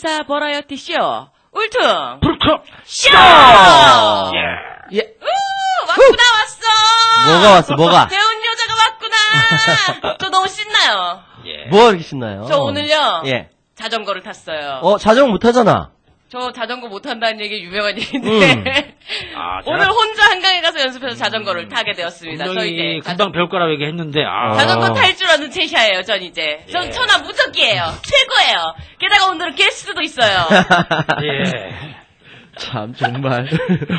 시사 버라이어티 쇼 울퉁 불크 쇼! 예. 왔구나 왔어. 뭐가 왔어, 뭐가? 배운 여자가 왔구나. 저 너무 신나요. 예. 뭐가 이렇게 신나요? 저 오늘요. 예. 자전거를 탔어요. 자전거 못 타잖아. 저 자전거 못 탄다는 얘기 유명한 얘기인데 오늘 혼자 한강에 가서 연습해서 자전거를 타게 되었습니다. 저 이제 금방 배울 거라고 얘기했는데 자전거 탈 줄 아는 체샤예요. 전 이제 전 천하 무적기예요. 최고예요. 게다가 오늘은 게스트도 있어요. 예. 참 정말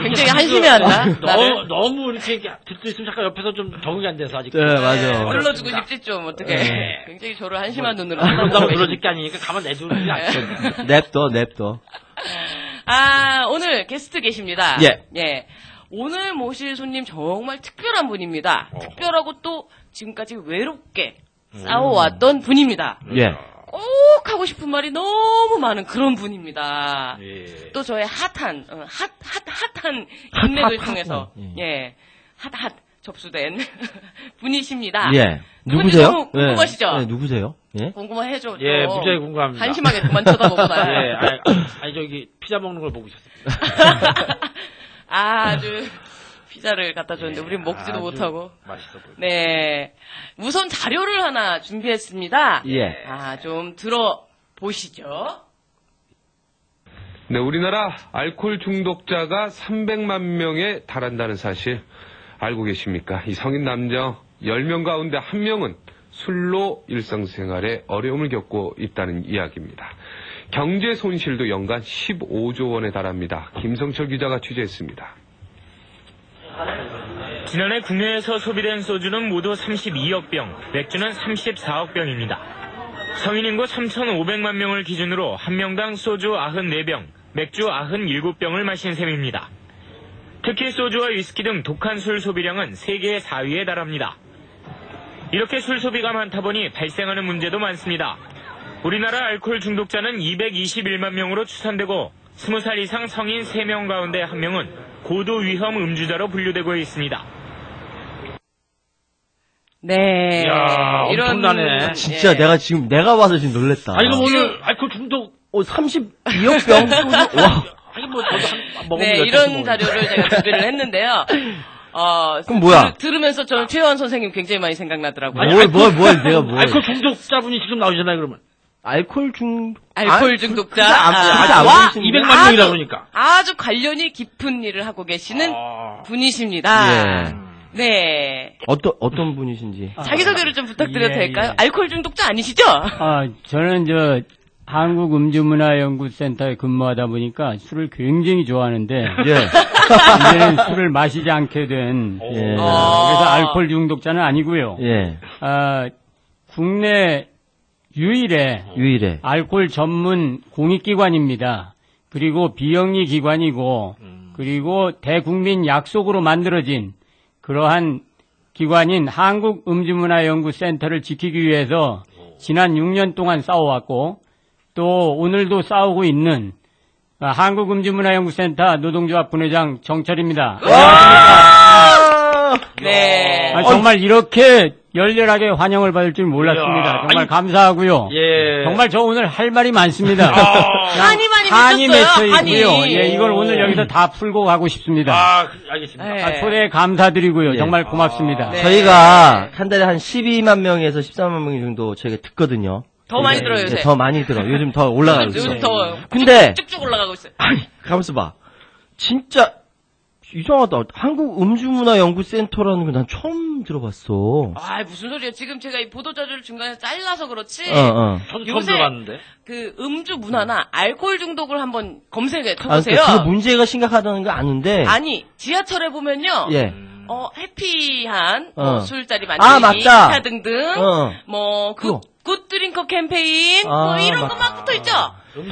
굉장히 한심해한다. 너무 이렇게 듣고 있으면 잠깐 옆에서 좀 적응이 안 돼서 아직. 네, 맞아. 눌러주고 싶지 좀 어떻게. 네. 굉장히 저를 한심한 눈으로 너무 그러질 게 아니니까 가만 내두지 않죠. 냅둬. 오늘 게스트 계십니다. 예. 오늘 모실 손님 정말 특별한 분입니다. 특별하고 또 지금까지 외롭게 싸워왔던 분입니다. 예. 꼭 하고 싶은 말이 너무 많은 그런 분입니다. 예. 또 저의 핫한 인맥을 통해서 핫 접수된 분이십니다. 예. 누구세요? 너무 궁금하시죠? 예. 누구세요? 예. 궁금해줘. 예, 무지하게 궁금합니다. 한심하게 그만 쳐다보구나. 예, 아니 저기 피자 먹는 걸 보고 있었습니다. 아주 피자를 갖다 줬는데 우린 먹지도 못하고. 맛있어 보여. 네. 우선 자료를 하나 준비했습니다. 예. 좀 들어보시죠. 네, 우리나라 알코올 중독자가 300만 명에 달한다는 사실 알고 계십니까? 이 성인 남자 10명 가운데 1명은 술로 일상생활에 어려움을 겪고 있다는 이야기입니다. 경제 손실도 연간 15조 원에 달합니다. 김성철 기자가 취재했습니다. 지난해 국내에서 소비된 소주는 모두 32억 병, 맥주는 34억 병입니다. 성인 인구 3,500만 명을 기준으로 한 명당 소주 94병, 맥주 97병을 마신 셈입니다. 특히 소주와 위스키 등 독한 술 소비량은 세계 4위에 달합니다. 이렇게 술 소비가 많다 보니 발생하는 문제도 많습니다. 우리나라 알코올 중독자는 221만 명으로 추산되고 20살 이상 성인 3명 가운데 1명은 고도 위험 음주자로 분류되고 있습니다. 네. 이야, 엄청나네. 진짜 내가 와서 지금 놀랬다. 아니, 그럼 오늘 알코올 중독 32억 병 소주. 와. 아니, 뭐, 저도 먹으면 네, 이런 자료를 제가 준비를 했는데요. 그럼 뭐야? 들으면서 저는 최원 선생님 굉장히 많이 생각나더라고요. 내가 뭘. 알코올 중독자분이 지금 나오잖아요, 그러면. 알코올 중독자. 와, 200만 명이라 그러니까. 아주 관련이 깊은 일을 하고 계시는 분이십니다. 예. 네. 어떤 분이신지. 자기소개를 좀 부탁드려도 될까요? 알코올 중독자 아니시죠? 저는 한국음주문화연구센터에 근무하다 보니까 술을 굉장히 좋아하는데 이제는 술을 마시지 않게 된 그래서 알코올 중독자는 아니고요. 예. 국내 유일의 알코올 전문 공익기관입니다. 그리고 비영리 기관이고 그리고 대국민 약속으로 만들어진 그러한 기관인 한국음주문화연구센터를 지키기 위해서 지난 6년 동안 싸워왔고 또 오늘도 싸우고 있는 한국음주문화연구센터 노동조합 분회장 정철입니다. 네. 정말 이렇게 열렬하게 환영을 받을 줄 몰랐습니다. 정말 감사하고요. 예. 정말 저 오늘 할 말이 많습니다. 한이 맺혀 있고요. 한이. 예, 이걸 오늘 여기서 다 풀고 가고 싶습니다. 알겠습니다. 네. 초대에 감사드리고요. 정말 고맙습니다. 네. 저희가 한 달에 한 12만 명에서 13만 명 정도 저희가 듣거든요. 더 많이 들어요, 요새. 더 많이 들어. 요즘 더 올라가고 있어. 요즘 더 근데 쭉쭉 올라가고 있어요. 아니, 가만있어 봐. 진짜 이상하다. 한국음주문화연구센터라는 거 난 처음 들어봤어. 무슨 소리야. 지금 제가 이 보도자료를 중간에 잘라서 그렇지. 저도 처음 요새 들어봤는데. 그 음주 문화나 알코올 중독을 한번 검색해 그러니까 보세요. 그 문제가 심각하다는 거 아는데. 아니, 지하철에 보면요. 예. 해피한 술자리 맞다. 만들기 기타 등등 그거. 굿드링커 캠페인 이런 것만 붙어 있죠.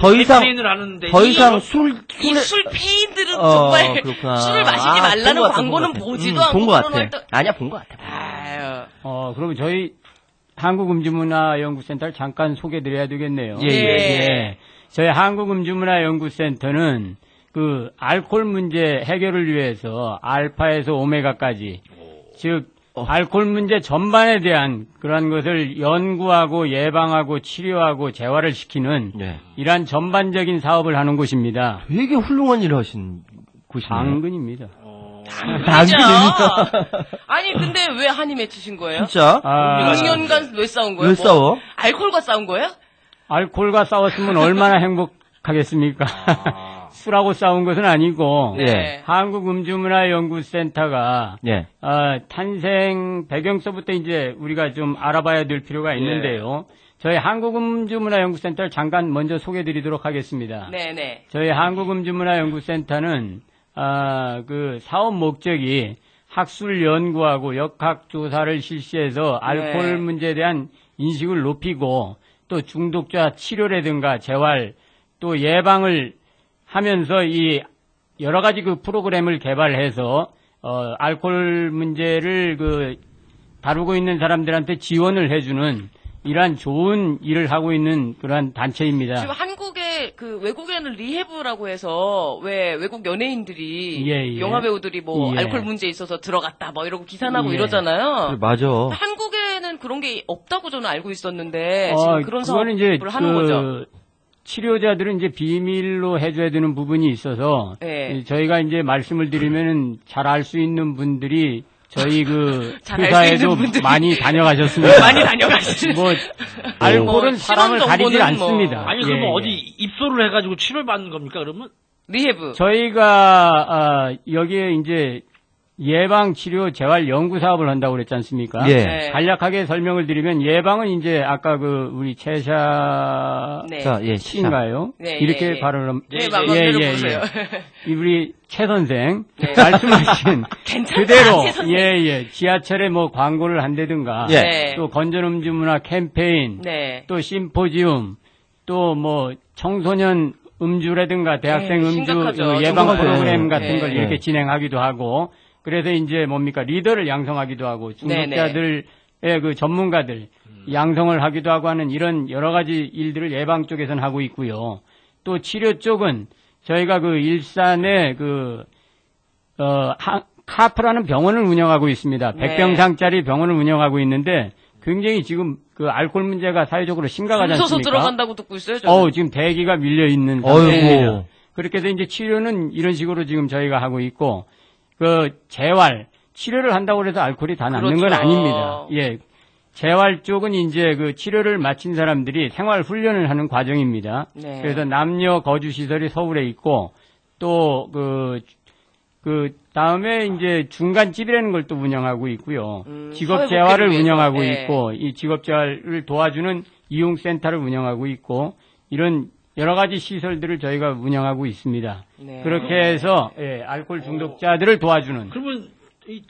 더 이상 술 페인들은 정말 그렇구나. 술을 마시지 말라는 광고는 보지도 않고 본 것 같아. 아니야, 본 것 같아. 그러면 저희 한국음주문화연구센터를 잠깐 소개드려야 되겠네요. 예. 저희 한국음주문화연구센터는 그 알코올 문제 해결을 위해서 알파에서 오메가까지 즉 알코올 문제 전반에 대한 그런 것을 연구하고 예방하고 치료하고 재활을 시키는 네. 이러한 전반적인 사업을 하는 곳입니다. 되게 훌륭한 일을 하신 곳이네요. 당근입니다. 당근입니다. 아니 근데 왜 한이 맺히신 거예요? 진짜? 6년간 왜 싸운 거예요? 왜 싸워? 알코올과 싸운 거예요? 알코올과 싸웠으면 얼마나 행복하겠습니까? 술하고 싸운 것은 아니고 네. 한국음주문화연구센터가 예. 탄생 배경서부터 이제 우리가 좀 알아봐야 될 필요가 있는데요. 저희 한국음주문화연구센터를 잠깐 먼저 소개해드리도록 하겠습니다. 네네. 저희 한국음주문화연구센터는 그 사업 목적이 학술 연구하고 역학 조사를 실시해서 알코올 문제에 대한 인식을 높이고 또 중독자 치료라든가 재활 또 예방을 하면서 이 여러 가지 그 프로그램을 개발해서 알코올 문제를 그 다루고 있는 사람들한테 지원을 해주는 이러한 좋은 일을 하고 있는 그러한 단체입니다. 지금 한국의 그 외국에는 리해브라고 해서 왜 외국 연예인들이 영화 배우들이 뭐 알코올 문제에 있어서 들어갔다 뭐 이러고 기사 나고 이러잖아요. 그래, 맞아. 한국에는 그런 게 없다고 저는 알고 있었는데 지금 그런 사업을 이제 하는 거죠. 치료자들은 이제 비밀로 해줘야 되는 부분이 있어서 저희가 이제 말씀을 드리면은 잘 알 수 있는 분들이 저희 그 회사에도 많이 다녀가셨습니다. 많이 다녀가시죠. 뭐 알코올은 사람을 가리질 않습니다. 아니 그럼 어디 입소를 해가지고 치료를 받는 겁니까 그러면? 리해브. 저희가 여기에 이제 예방 치료 재활 연구 사업을 한다고 그랬지 않습니까? 예. 간략하게 설명을 드리면 예방은 이제 아까 그 우리 채샤인가요? 이렇게 발언을 우리 최 선생 말씀하신 그대로 지하철에 뭐 광고를 한다든가 또 건전음주 문화 캠페인 또 심포지움 또 뭐 청소년 음주라든가 대학생 음주 예방 프로그램 같은 걸 이렇게 진행하기도 하고 그래서 이제 뭡니까 리더를 양성하기도 하고 중독자들의 그 전문가들 양성을 하기도 하고 하는 이런 여러 가지 일들을 예방 쪽에서는 하고 있고요. 또 치료 쪽은 저희가 그 일산에 카프라는 병원을 운영하고 있습니다. 100병상짜리 병원을 운영하고 있는데 굉장히 지금 그 알코올 문제가 사회적으로 심각하지 않습니까? 무서서 들어간다고 듣고 있어요. 저는. 지금 대기가 밀려 있는 상태입니다. 그렇게 해서 이제 치료는 이런 식으로 지금 저희가 하고 있고 그 재활 치료를 한다고 해서 알코올이 다 낫는 건 아닙니다. 재활 쪽은 이제 그 치료를 마친 사람들이 생활 훈련을 하는 과정입니다. 그래서 남녀 거주 시설이 서울에 있고 또 그 다음에 이제 중간집이라는 걸 또 운영하고 있고요. 직업 재활을 운영하고 있고 이 직업 재활을 도와주는 이용센터를 운영하고 있고 이런 여러 가지 시설들을 저희가 운영하고 있습니다. 그렇게 해서 알코올 중독자들을 도와주는. 그러면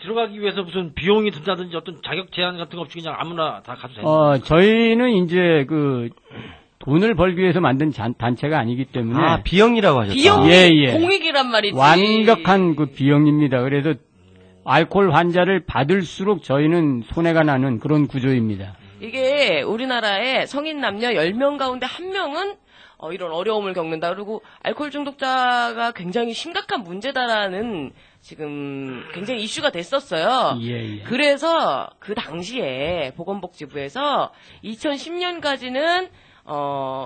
들어가기 위해서 무슨 비용이 든다든지 어떤 자격 제한 같은 거 없이 그냥 아무나 다 가도 되나요? 저희는 이제 그 돈을 벌기 위해서 만든 단체가 아니기 때문에 비영이라고 하셨죠. 비영이 공익이란 말이지. 완벽한 그 비영입니다. 그래서 알코올 환자를 받을수록 저희는 손해가 나는 그런 구조입니다. 이게 우리나라에 성인 남녀 10명 가운데 1명은 이런 어려움을 겪는다. 그리고 알코올 중독자가 굉장히 심각한 문제다라는 지금 굉장히 이슈가 됐었어요. 그래서 그 당시에 보건복지부에서 2010년까지는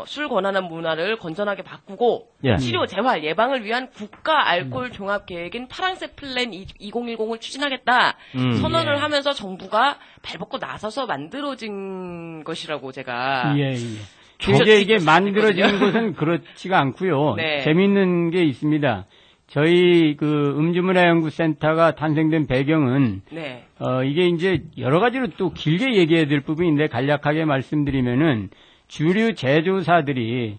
술 권한한 문화를 건전하게 바꾸고 치료, 재활, 예방을 위한 국가 알코올 종합 계획인 파란색 플랜 2010을 추진하겠다. 선언을 하면서 정부가 발벗고 나서서 만들어진 것이라고 제가 이게 만들어진 것은 그렇지가 않고요. 재미있는 게 있습니다. 저희 그 음주문화연구센터가 탄생된 배경은 이게 이제 여러 가지로 또 길게 얘기해야 될 부분인데 간략하게 말씀드리면은 주류 제조사들이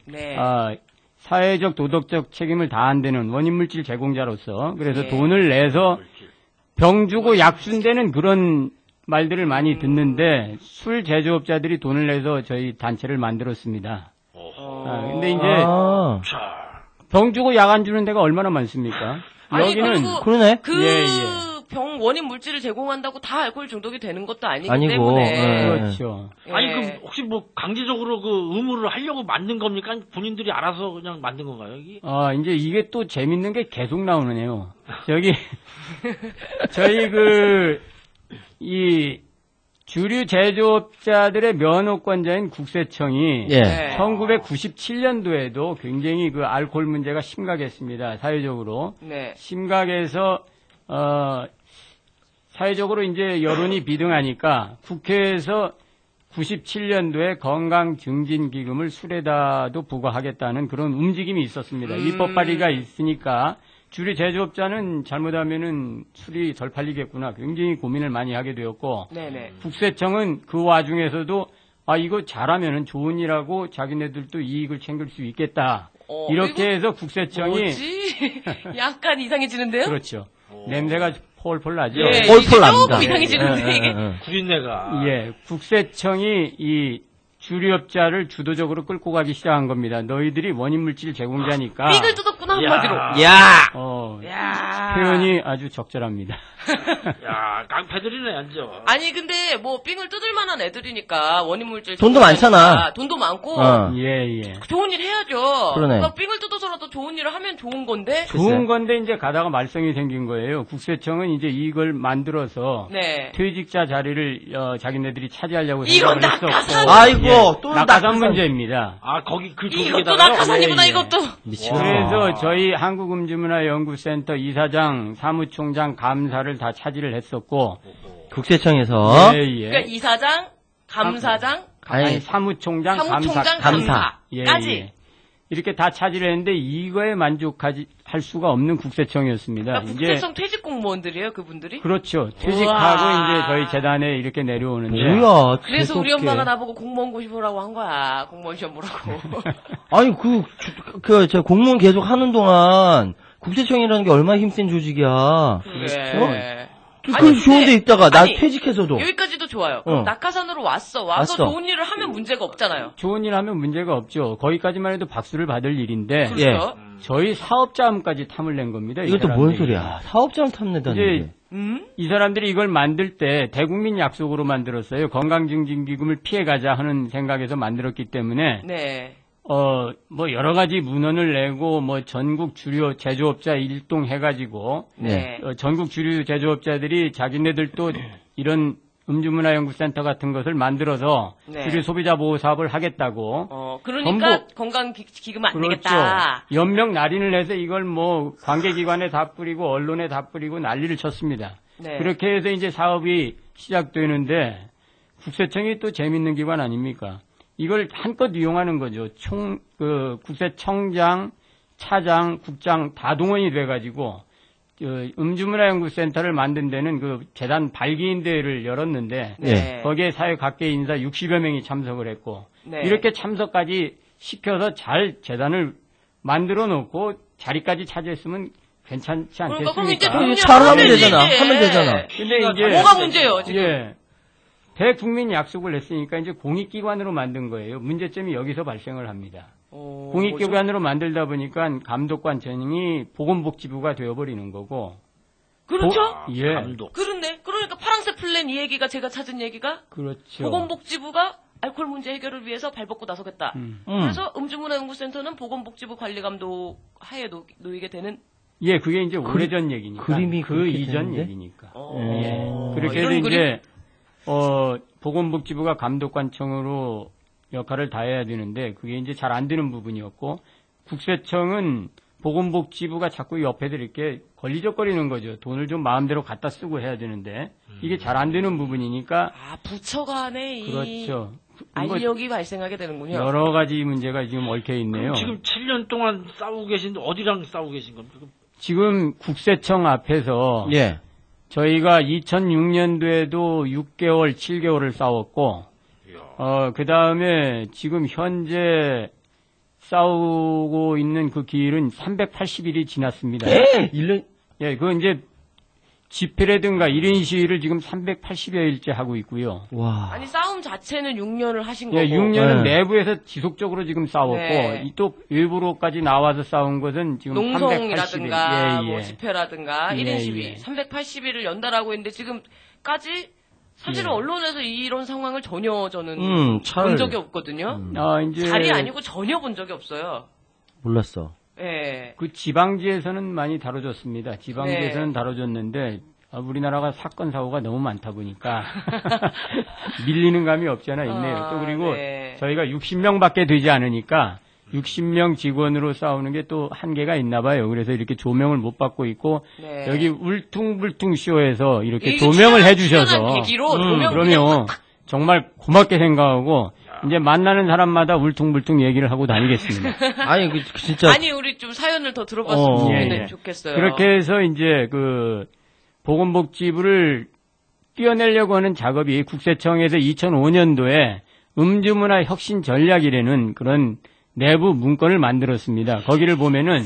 사회적 도덕적 책임을 다한다는 원인물질 제공자로서 그래서 돈을 내서 병 주고 약 준다는 그런 말들을 많이 듣는데 술 제조업자들이 돈을 내서 저희 단체를 만들었습니다. 근데 이제 병 주고 약 안 주는 데가 얼마나 많습니까? 여기는 그러네. 병 원인 물질을 제공한다고 다 알코올 중독이 되는 것도 아니기 때문에 그렇죠. 아니 그럼 혹시 뭐 강제적으로 그 의무를 하려고 만든 겁니까? 본인들이 알아서 그냥 만든 건가요? 여기? 이제 이게 또 재밌는 게 계속 나오네요. 저희 그 이 주류 제조업자들의 면허권자인 국세청이 예. 1997년도에도 굉장히 그 알코올 문제가 심각했습니다. 사회적으로. 네. 심각해서 사회적으로 이제 여론이 비등하니까 국회에서 97년도에 건강증진기금을 술에다도 부과하겠다는 그런 움직임이 있었습니다. 입법 발의가 있으니까 주류 제조업자는 잘못하면은 술이 덜 팔리겠구나 굉장히 고민을 많이 하게 되었고 네네. 국세청은 그 와중에서도 이거 잘하면은 좋은 일하고 자기네들도 이익을 챙길 수 있겠다. 이렇게 해서 국세청이 뭐지? 약간 이상해지는데요? 그렇죠. 냄새가 폴폴 나죠. 예, 폴폴 납니다. 조금 이상해지는데 이게. 구린내가. 예, 국세청이 이 주류업자를 주도적으로 끌고 가기 시작한 겁니다. 너희들이 원인 물질 제공자니까. 삑을 뜯었구나 한마디로. 야! 표현이 아주 적절합니다. 야, 깡패들이네, 완전. 아니 근데 뭐 삥을 뜯을 만한 애들이니까 원인물질 돈도 많잖아. 돈도 많고 예. 좋은 일 해야죠. 그러네. 그러니까 삥을 뜯어서라도 좋은 일을 하면 좋은 건데. 좋은 건데 이제 가다가 말썽이 생긴 거예요. 국세청은 이제 이걸 만들어서 네. 퇴직자 자리를 자기네들이 차지하려고 이건 생각을 했었고. 낙하산. 아이고, 또 낙하산 문제입니다. 아, 거기 그 이것도 조직에다가요? 낙하산이구나 예. 이것도. 미치겠다. 그래서 저희 한국음주문화연구센터 이사장, 사무총장, 감사를 다 차지를 했었고 국세청에서 그러니까 이사장, 감사장, 아니, 사무총장, 사무총장, 감사. 감사까지. 이렇게 다 차지를 했는데 이거에 할 수가 없는 국세청이었습니다. 그러니까 국세청 퇴직 공무원들이에요, 그분들이? 그렇죠. 퇴직하고 우와. 이제 저희 재단에 이렇게 내려오는데. 뭐야? 그래서 우리 재수없게. 엄마가 나보고 공무원 고시 보라고 한 거야. 공무원 시험 보라고. 아니 저 공무원 계속 하는 동안 국세청이라는 게 얼마나 힘센 조직이야. 그래. 그 좋은 데 있다가 나 아니, 퇴직해서도 여기까지도 좋아요. 그럼 낙하산으로 와서 좋은 일을 하면 문제가 없잖아요. 좋은 일 하면 문제가 없죠. 거기까지만 해도 박수를 받을 일인데. 그렇죠. 저희 사업자금까지 탐을 낸 겁니다. 이것도 뭔 소리야? 사업자를 탐내다니. 이제 이 사람들이 이걸 만들 때 대국민 약속으로 만들었어요. 건강증진기금을 피해가자 하는 생각에서 만들었기 때문에 네. 뭐 여러 가지 문헌을 내고 뭐 전국 주류 제조업자 일동 해가지고 네. 전국 주류 제조업자들이 자기네들도 이런 음주문화연구센터 같은 것을 만들어서 네. 주류 소비자 보호 사업을 하겠다고. 그러니까 건강기금 안 그렇죠. 되겠다. 연명 날인을 해서 이걸 뭐 관계기관에 다 뿌리고 언론에 다 뿌리고 난리를 쳤습니다. 네. 그렇게 해서 이제 사업이 시작되는데 국세청이 또 재밌는 기관 아닙니까? 이걸 한껏 이용하는 거죠. 국세청장, 차장, 국장 다 동원이 돼가지고 음주문화연구센터를 만든 데는 그 재단 발기인 대회를 열었는데 네. 거기에 사회각계 인사 60여 명이 참석을 했고 네. 이렇게 참석까지 시켜서 잘 재단을 만들어 놓고 자리까지 차지했으면 괜찮지 않겠습니까? 그럼 이제 돈이 잘하면 되잖아. 하면 되잖아. 근데 이제 뭐가 문제예요, 지금? 예. 대국민 약속을 했으니까 이제 공익기관으로 만든 거예요. 문제점이 여기서 발생을 합니다. 공익기관으로 만들다 보니까 감독관 전형이 보건복지부가 되어버리는 거고. 그렇죠? 예. 감독. 그렇네. 그러니까 파란색 플랜 이 얘기가 제가 찾은 얘기가 그렇죠. 보건복지부가 알코올 문제 해결을 위해서 발벗고 나서겠다. 그래서 음주문화연구센터는 보건복지부 관리감독 하에 놓이게 되는. 예, 그게 이제 오래전 얘기니까. 그림이 그 그렇게 이전 되는데? 얘기니까. 예. 예. 그렇게 해서 이런 이제 보건복지부가 감독관청으로 역할을 다해야 되는데 그게 이제 잘 안 되는 부분이었고 국세청은 보건복지부가 자꾸 옆에서 이렇게 걸리적거리는 거죠. 돈을 좀 마음대로 갖다 쓰고 해야 되는데 이게 잘 안 되는 부분이니까 부처 간에 이 그렇죠. 알력이 발생하게 되는군요. 여러 가지 문제가 지금 얽혀 있네요. 지금 7년 동안 싸우고 계신데 어디랑 싸우고 계신 겁니까? 지금 국세청 앞에서 예. 저희가 2006년도에도 6개월, 7개월을 싸웠고, 그 다음에 지금 현재 싸우고 있는 그 기일은 380일이 지났습니다. 1년? 예, 그건 이제 집회라든가 1인 시위를 지금 380여일째 하고 있고요. 와. 아니 싸움 자체는 6년을 하신 거고. 예, 6년은 네. 내부에서 지속적으로 지금 싸웠고, 네. 또 일부로까지 나와서 싸운 것은 지금 농성이라든가 380일. 예, 예. 뭐 집회라든가 1인 예, 시위 예. 380일을 연달하고 있는데 지금까지 사실은 예. 언론에서 이런 상황을 전혀 저는 잘- 본 적이 없거든요. 이제 자리 아니고 전혀 본 적이 없어요. 몰랐어. 예. 그 지방지에서는 많이 다뤄졌습니다. 지방지에서는 네. 다뤄졌는데 우리나라가 사건 사고가 너무 많다 보니까 밀리는 감이 없지 않아 있네요. 또 그리고 네. 저희가 60명밖에 되지 않으니까 60명 직원으로 싸우는 게 또 한계가 있나 봐요. 그래서 이렇게 조명을 못 받고 있고 네. 여기 울퉁불퉁 쇼에서 이렇게 조명을 해주셔서 그러면 정말 고맙게 생각하고 이제 만나는 사람마다 울퉁불퉁 얘기를 하고 다니겠습니다. 아니, 진짜. 아니, 우리 좀 사연을 더 들어봤으면 좋겠어요. 그렇게 해서 이제 보건복지부를 띄어내려고 하는 작업이 국세청에서 2005년도에 음주문화 혁신 전략이라는 그런 내부 문건을 만들었습니다. 거기를 보면은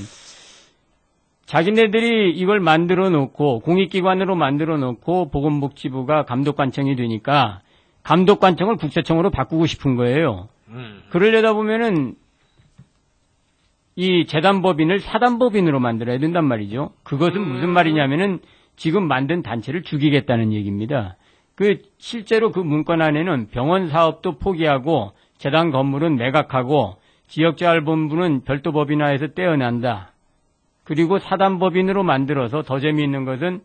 자기네들이 이걸 만들어 놓고 공익기관으로 만들어 놓고 보건복지부가 감독관청이 되니까 감독관청을 국세청으로 바꾸고 싶은 거예요. 그러려다 보면은 이 재단법인을 사단법인으로 만들어야 된단 말이죠. 그것은 무슨 말이냐면은 지금 만든 단체를 죽이겠다는 얘기입니다. 실제로 그 문건 안에는 병원 사업도 포기하고 재단 건물은 매각하고 지역재활본부는 별도 법인화해서 떼어난다. 그리고 사단법인으로 만들어서 더 재미있는 것은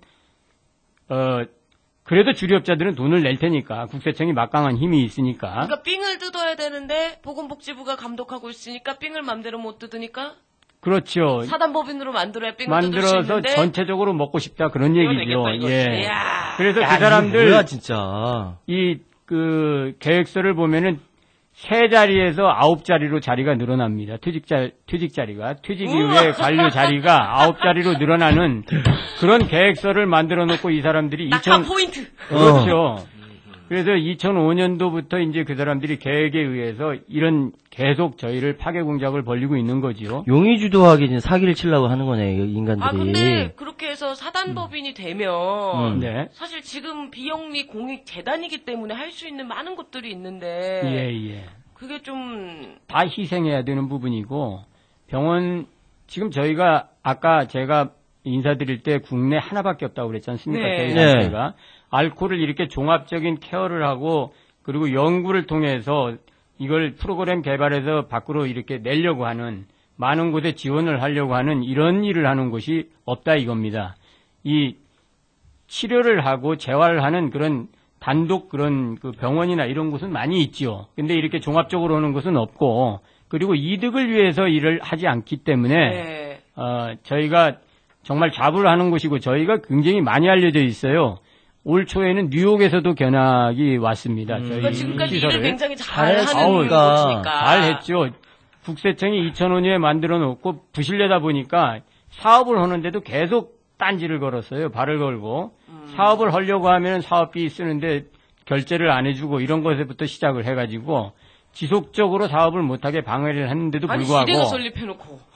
그래도 주류업자들은 돈을 낼 테니까 국세청이 막강한 힘이 있으니까. 그러니까 삥을 뜯어야 되는데 보건복지부가 감독하고 있으니까 삥을 맘대로 못 뜯으니까. 그렇죠. 사단법인으로 만들어야 삥을 뜯을 수 만들어서 있는데. 전체적으로 먹고 싶다 그런 얘기죠. 예. 이야. 그래서 그 사람들 뭐야, 진짜. 계획서를 보면은 3자리에서 9자리로 자리가 늘어납니다. 퇴직 자리가. 퇴직 이후에 관료 자리가 9자리로 늘어나는 그런 계획서를 만들어 놓고 이 사람들이 낙하 포인트! 그렇죠. 그래서 2005년도부터 이제 그 사람들이 계획에 의해서 이런 계속 저희를 파괴 공작을 벌이고 있는 거지요. 용의주도하게 이제 사기를 치려고 하는 거네, 인간들이. 근데 그렇게 해서 사단법인이 되면 네. 사실 지금 비영리 공익 재단이기 때문에 할 수 있는 많은 것들이 있는데 예. 그게 좀 다 희생해야 되는 부분이고 병원 지금 저희가 아까 제가 인사드릴 때 국내 하나밖에 없다고 그랬지 않습니까? 네. 저희가 알코올을 이렇게 종합적인 케어를 하고 그리고 연구를 통해서 이걸 프로그램 개발해서 밖으로 이렇게 내려고 하는 많은 곳에 지원을 하려고 하는 이런 일을 하는 곳이 없다 이겁니다. 이 치료를 하고 재활을 하는 그런 단독 그런 병원이나 이런 곳은 많이 있지요. 근데 이렇게 종합적으로 하는 곳은 없고 그리고 이득을 위해서 일을 하지 않기 때문에 저희가 정말 자부를 하는 곳이고 저희가 굉장히 많이 알려져 있어요. 올 초에는 뉴욕에서도 견학이 왔습니다. 저희 지금까지 시설을. 일을 굉장히 잘하는 곳이니까. 잘했죠. 국세청이 2005년에 만들어 놓고 부실려다 보니까 사업을 하는데도 계속 딴지를 걸었어요. 발을 걸고. 사업을 하려고 하면 사업비 쓰는데 결제를 안 해주고 이런 것에부터 시작을 해가지고 지속적으로 사업을 못하게 방해를 했는데도 불구하고. 시대가 설립해놓고.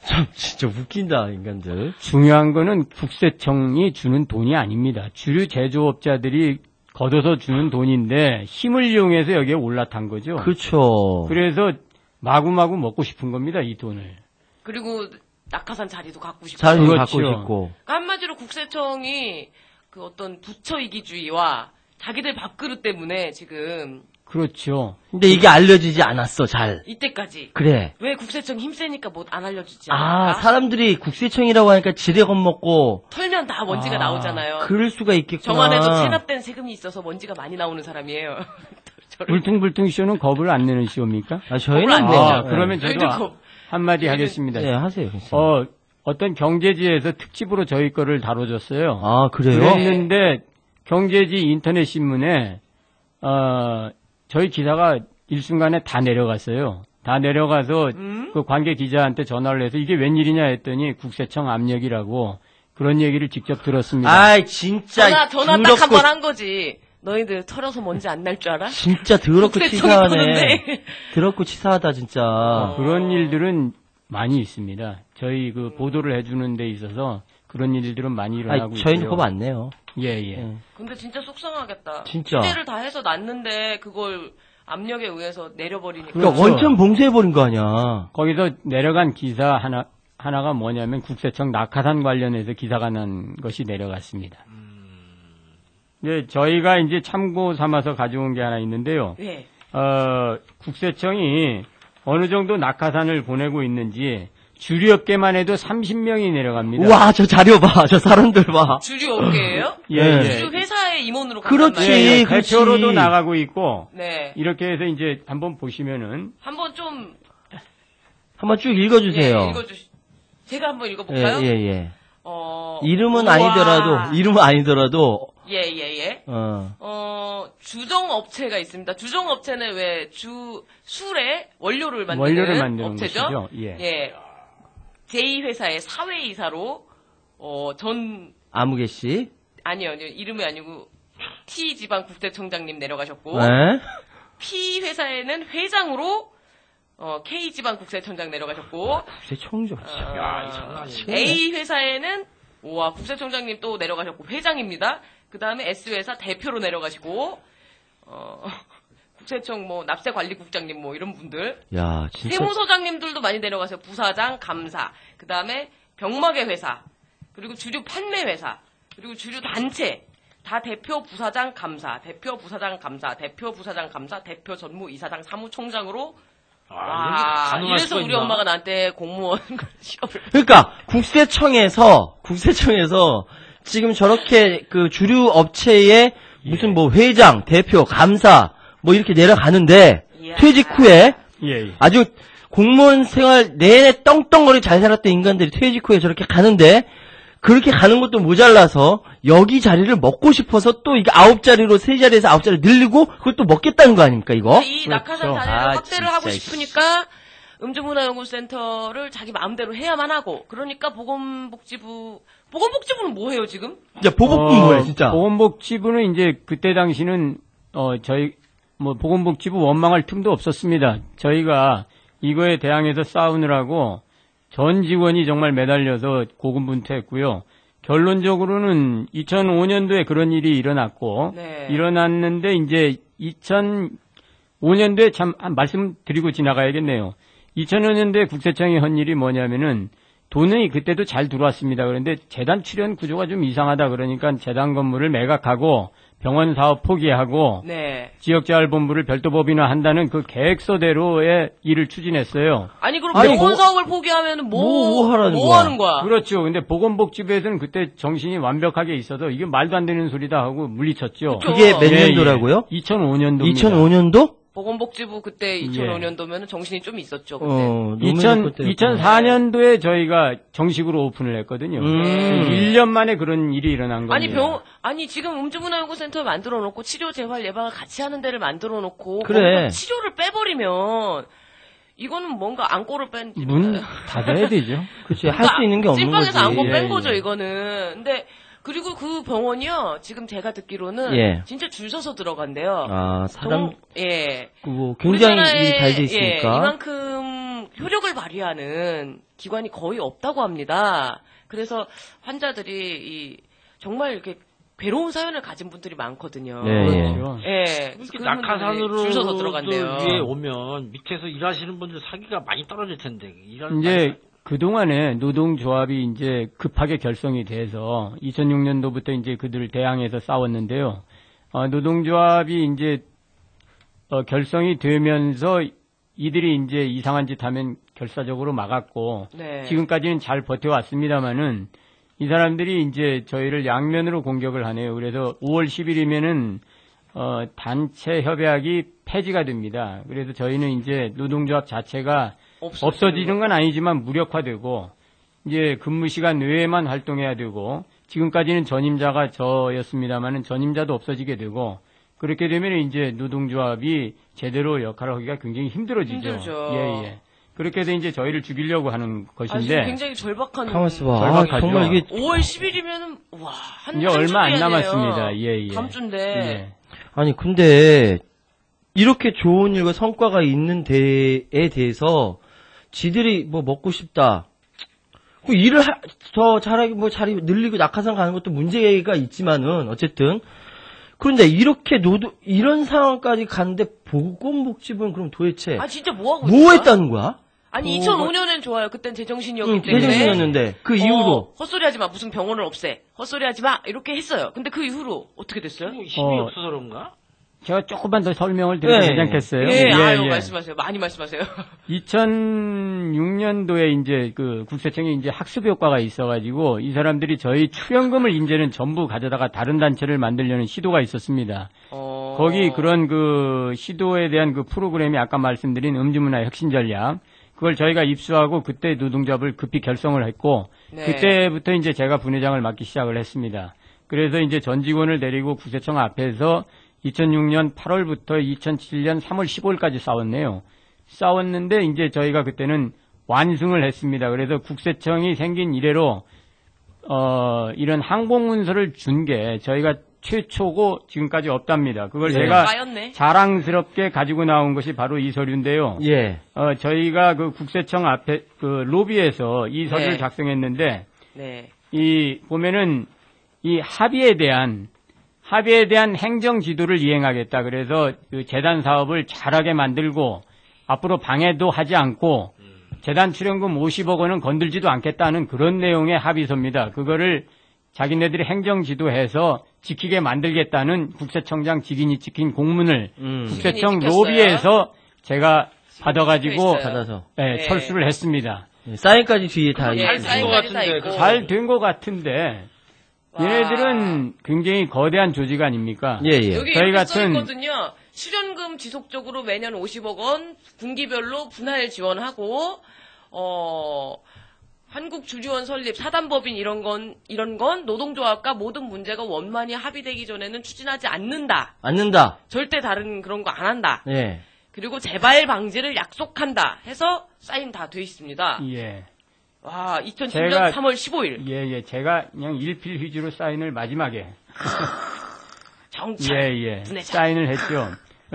참, 진짜 웃긴다, 인간들. 중요한 거는 국세청이 주는 돈이 아닙니다. 주류 제조업자들이 걷어서 주는 돈인데 힘을 이용해서 여기에 올라탄 거죠. 그렇죠. 그래서 마구마구 먹고 싶은 겁니다, 이 돈을. 그리고 낙하산 자리도 갖고 싶고. 자리도 그렇죠. 갖고 싶고. 그러니까 한마디로 국세청이 그 어떤 부처 이기주의와 자기들 밥그릇 때문에 지금. 그렇죠. 근데 이게 알려지지 않았어, 잘. 이때까지. 그래. 왜 국세청 힘세니까 뭐 안 알려주지 않을까? 사람들이 국세청이라고 하니까 지레 겁먹고. 털면 다 먼지가 나오잖아요. 그럴 수가 있겠구나. 정안에도 체납된 세금이 있어서 먼지가 많이 나오는 사람이에요. 불퉁불퉁 쇼는 겁을 안 내는 쇼입니까? 저희는 안 뭐. 내죠. 그러면 저도 한마디 하겠습니다. 네, 하세요. 어떤 경제지에서 특집으로 저희 거를 다뤄줬어요. 아, 그래요? 그랬는데 경제지 인터넷 신문에 저희 기사가 일순간에 다 내려갔어요. 다 내려가서 그 관계 기자한테 전화를 해서 이게 웬일이냐 했더니 국세청 압력이라고 그런 얘기를 직접 들었습니다. 아이, 진짜. 전화 딱 한 번 한 거지. 너희들 털어서 먼지 안 날 줄 알아? 진짜 더럽고 치사하네. 보는데. 더럽고 치사하다, 진짜. 그런 일들은 많이 있습니다. 저희 그 보도를 해주는 데 있어서 그런 일들은 많이 일어나고 있어요. 저희는 겁 안 내요. 예. 근데 진짜 속상하겠다. 진짜. 기대를 다 해서 났는데 그걸 압력에 의해서 내려버리니까. 그러니까 원천 봉쇄해버린 거 아니야. 거기서 내려간 기사 하나가 뭐냐면 국세청 낙하산 관련해서 기사가 난 것이 내려갔습니다. 네, 저희가 이제 참고 삼아서 가져온 게 하나 있는데요. 네. 국세청이 어느 정도 낙하산을 보내고 있는지 주류업계만 해도 30명이 내려갑니다. 와, 저 자료 봐. 저 사람들 봐. 주류업계예요? 예. 주류회사의 임원으로 간단 그렇지. 말이에요. 대표로도 나가고 있고. 네. 이렇게 해서 이제 한번 보시면은. 한번 좀. 한번 쭉 읽어주세요. 예, 제가 한번 읽어볼까요? 예. 이름은 아니더라도. 예. 주정업체가 있습니다. 주정업체는 왜 술의 원료를 만드는 업체죠? 것이죠. 예. 제2회사의 사회이사로, 아무개 씨? 아니요. 이름이 아니고, T지방국세청장님 내려가셨고, 네? P회사에는 회장으로, K지방국세청장 내려가셨고, 국세청장. 야, 이상하네. A회사에는, 국세청장님 또 내려가셨고, 회장입니다. 그 다음에 S회사 대표로 내려가시고, 국세청 납세관리국장님 이런 분들. 야, 진짜. 세무서장님들도 많이 내려가세요. 부사장, 감사. 그 다음에 병마개 회사. 그리고 주류 판매 회사. 그리고 주류 단체. 다 대표, 부사장, 감사. 대표, 부사장, 감사. 대표, 부사장, 감사. 대표, 전무, 이사장, 사무총장으로. 와, 이래서 우리 엄마가 나한테 공무원 시험을. 그러니까, 국세청에서 지금 저렇게 그 주류 업체에 무슨 회장, 대표, 감사, 이렇게 내려가는데, 퇴직 후에, 아주 공무원 생활 내내 떵떵거리 잘 살았던 인간들이 퇴직 후에 저렇게 가는데, 그렇게 가는 것도 모자라서, 여기 자리를 먹고 싶어서 또 이게 9자리로 3자리에서 9자리 늘리고, 그걸 또 먹겠다는 거 아닙니까, 이거? 이 낙하산 자리를 확대를 하고 싶으니까, 음주문화연구센터를 자기 마음대로 해야만 하고, 그러니까 보건복지부는 뭐 해요, 지금? 야, 보건복지부는 뭐예요, 진짜? 보건복지부는 이제 그때 당시는, 저희, 보건복지부 원망할 틈도 없었습니다. 저희가 이거에 대항해서 싸우느라고 전 직원이 정말 매달려서 고군분투했고요. 결론적으로는 2005년도에 그런 일이 일어났고, 일어났는데 이제 2005년도에 참 말씀드리고 지나가야겠네요. 2005년도에 국세청이 한 일이 뭐냐면은 돈이 그때도 잘 들어왔습니다. 그런데 재단 출연 구조가 좀 이상하다 그러니까 재단 건물을 매각하고 병원 사업 포기하고 지역재활본부를 별도 법인화한다는 그 계획서대로의 일을 추진했어요. 아니 그럼 병원 사업을 포기하면 뭐 하는 거야? 그렇죠. 근데 보건복지부에서는 그때 정신이 완벽하게 있어서 이게 말도 안 되는 소리다 하고 물리쳤죠. 그렇죠. 그게 몇 년도라고요? 2005년도입니다. 2005년도? 보건복지부 그때 2005년도면 정신이 좀 있었죠. 그때. 2004년도에 저희가 정식으로 오픈을 했거든요. 1년 만에 그런 일이 일어난 거예요. 아니 지금 음주문화연구센터 만들어 놓고 치료 재활 예방을 같이 하는 데를 만들어 놓고 치료를 빼버리면 이거는 뭔가 안고를 뺀 문 닫아야 되죠. 그렇지. 할 수 있는 게 없는 거지. 찐빵에서 안고 뺀 거죠, 이거는. 근데 그리고 그 병원이요, 지금 제가 듣기로는 진짜 줄 서서 들어간대요. 아, 사람. 굉장히 잘 돼 있으니까. 이만큼 효력을 발휘하는 기관이 거의 없다고 합니다. 그래서 환자들이 정말 이렇게 괴로운 사연을 가진 분들이 많거든요. 이렇게 낙하산으로 줄 서서 들어간대요. 위에 오면 밑에서 일하시는 분들 사기가 많이 떨어질 텐데. 이제 그동안에 노동조합이 이제 급하게 결성이 돼서 2006년도부터 이제 그들을 대항해서 싸웠는데요. 노동조합이 이제 결성이 되면서 이들이 이제 이상한 짓 하면 결사적으로 막았고 지금까지는 잘 버텨왔습니다만은 이 사람들이 이제 저희를 양면으로 공격을 하네요. 그래서 5월 10일이면은 단체 협약이 폐지가 됩니다. 그래서 저희는 이제 노동조합 자체가 없어지는 건 아니지만 무력화되고 이제 근무 시간 외에만 활동해야 되고 지금까지는 전임자가 저였습니다만은 전임자도 없어지게 되고 그렇게 되면 이제 노동조합이 제대로 역할을 하기가 굉장히 힘들어지죠. 그렇게 해서 이제 저희를 죽이려고 하는 것인데 굉장히 절박한. 절박하죠. 정말 이게 5월 10일이면은 이제 얼마 안 남았습니다. 다음 주인데. 아니 근데 이렇게 좋은 일과 성과가 있는 데에 대해서 지들이 먹고 싶다. 그 일을 더 잘하기 자리 늘리고 낙하산 가는 것도 문제가 있지만은 어쨌든 그런데 이렇게 이런 상황까지 갔는데 보건복지부는 그럼 도대체 진짜 뭐 했다는 거야? 아니 2005년엔 좋아요. 그땐 제정신이었기 때문에. 제정신이었는데 그 이후로 헛소리하지 마. 무슨 병원을 없애. 헛소리하지 마. 이렇게 했어요. 근데 그 이후로 어떻게 됐어요? 힘이 없어서 그런가? 제가 조금만 더 설명을 드려도 네. 괜찮겠어요? 예, 아유, 말씀하세요. 많이 말씀하세요. 2006년도에 이제 그 국세청에 이제 학습 효과가 있어가지고 이 사람들이 저희 출연금을 이제는 전부 가져다가 다른 단체를 만들려는 시도가 있었습니다. 거기 그런 그 시도에 대한 그 프로그램이 아까 말씀드린 음주문화 혁신 전략, 그걸 저희가 입수하고 그때 노동조합을 급히 결성을 했고, 네. 그때부터 이제 제가 분회장을 맡기 시작을 했습니다. 그래서 이제 전 직원을 데리고 국세청 앞에서 2006년 8월부터 2007년 3월 15일까지 싸웠네요. 싸웠는데 이제 저희가 그때는 완승을 했습니다. 그래서 국세청이 생긴 이래로 이런 항복문서를 준 게 저희가 최초고 지금까지 없답니다. 그걸 제가 까였네. 자랑스럽게 가지고 나온 것이 바로 이 서류인데요. 예. 저희가 그 국세청 앞에 그 로비에서 이 서류를 네. 작성했는데 네. 이 보면은 이 합의에 대한 행정 지도를 이행하겠다. 그래서 그 재단 사업을 잘하게 만들고 앞으로 방해도 하지 않고 재단 출연금 50억 원은 건들지도 않겠다는 그런 내용의 합의서입니다. 그거를 자기네들이 행정 지도해서 지키게 만들겠다는 국세청장 직인이 찍힌 공문을 국세청 로비에서 제가 받아가지고 받아서 네, 철수를 했습니다. 사인까지 뒤에 다 잘 된 것 같은데 얘네들은 굉장히 거대한 조직 아닙니까? 예, 예. 여기 저희 이렇게 같은 써있거든요. 출연금 지속적으로 매년 50억 원 분기별로 분할 지원하고 한국주류원 설립, 사단법인 이런 건 노동조합과 모든 문제가 원만히 합의되기 전에는 추진하지 않는다. 절대 다른 그런 거 안 한다. 예. 그리고 재발 방지를 약속한다 해서 사인 다 돼 있습니다. 예. 와, 2007년 3월 15일. 예. 제가 그냥 일필휘지로 사인을 마지막에. 정찰. 분해자. 사인을 했죠.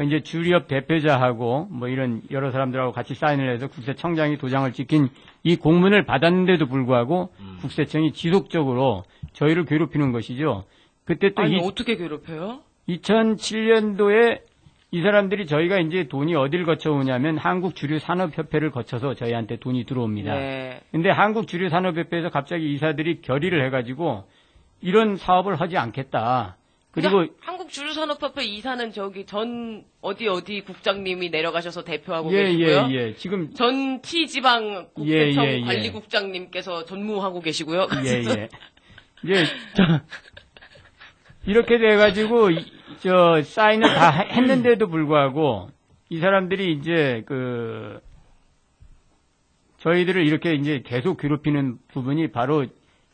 이제 주리업 대표자하고 뭐 이런 여러 사람들하고 같이 사인을 해서 국세청장이 도장을 찍힌 이 공문을 받았는데도 불구하고 국세청이 지속적으로 저희를 괴롭히는 것이죠. 그때 또 어떻게 괴롭혀요? 2007년도에 이 사람들이 저희가 이제 돈이 어딜 거쳐오냐면 한국주류산업협회를 거쳐서 저희한테 돈이 들어옵니다. 네. 근데 한국주류산업협회에서 갑자기 이사들이 결의를 해가지고 이런 사업을 하지 않겠다. 그리고 한국주류산업협회 이사는 저기 전 어디 국장님이 내려가셔서 대표하고 계시고요. 예. 지금 전 T지방 국세청 관리국장님께서 전무하고 계시고요. 예. 이제 이렇게 돼가지고 저 사인을 다 했는데도 불구하고 이 사람들이 이제 저희들을 이렇게 이제 계속 괴롭히는 부분이 바로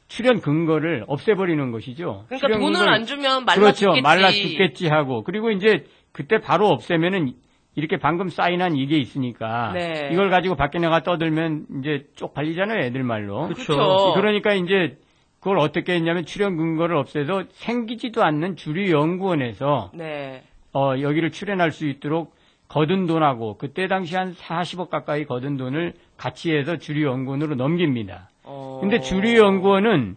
출연 근거를 없애버리는 것이죠. 그러니까 돈을 안 주면 말라 그렇죠. 죽겠지. 말라 죽겠지 하고. 그리고 이제 그때 바로 없애면은 이렇게 방금 사인한 이게 있으니까 네. 이걸 가지고 밖에 나가 떠들면 이제 쪽팔리잖아요. 애들 말로. 그렇죠. 그러니까 이제 그걸 어떻게 했냐면 출연 근거를 없애서 생기지도 않는 주류연구원에서 네. 여기를 출연할 수 있도록 거둔 돈하고 그때 당시 한 40억 가까이 거둔 돈을 같이 해서 주류연구원으로 넘깁니다. 근데 주류연구원은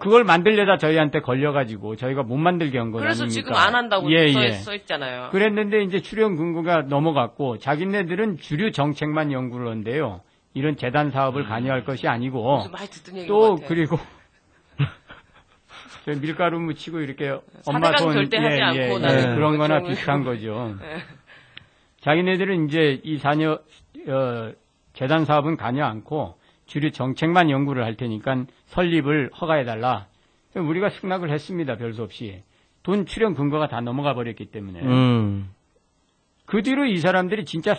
그걸 만들려다 저희한테 걸려가지고 저희가 못 만들게 한 건 아닙니까? 그래서 지금 안 한다고 써 있잖아요. 그랬는데 이제 출연 근거가 넘어갔고 자기네들은 주류 정책만 연구를 한대요. 이런 재단 사업을 관여할 것이 아니고 무슨 말 듣던 얘기인 또 것 같아요. 그리고 저 밀가루 묻히고 이렇게 엄마 손 절대 하지 않고 나는 그런 거나 비슷한 거죠. 자기네들은 이제 이 재단 사업은 관여 않고 주류 정책만 연구를 할 테니까 설립을 허가해달라. 우리가 승낙을 했습니다. 별 수 없이. 돈 출연 근거가 다 넘어가 버렸기 때문에. 그 뒤로 이 사람들이 진짜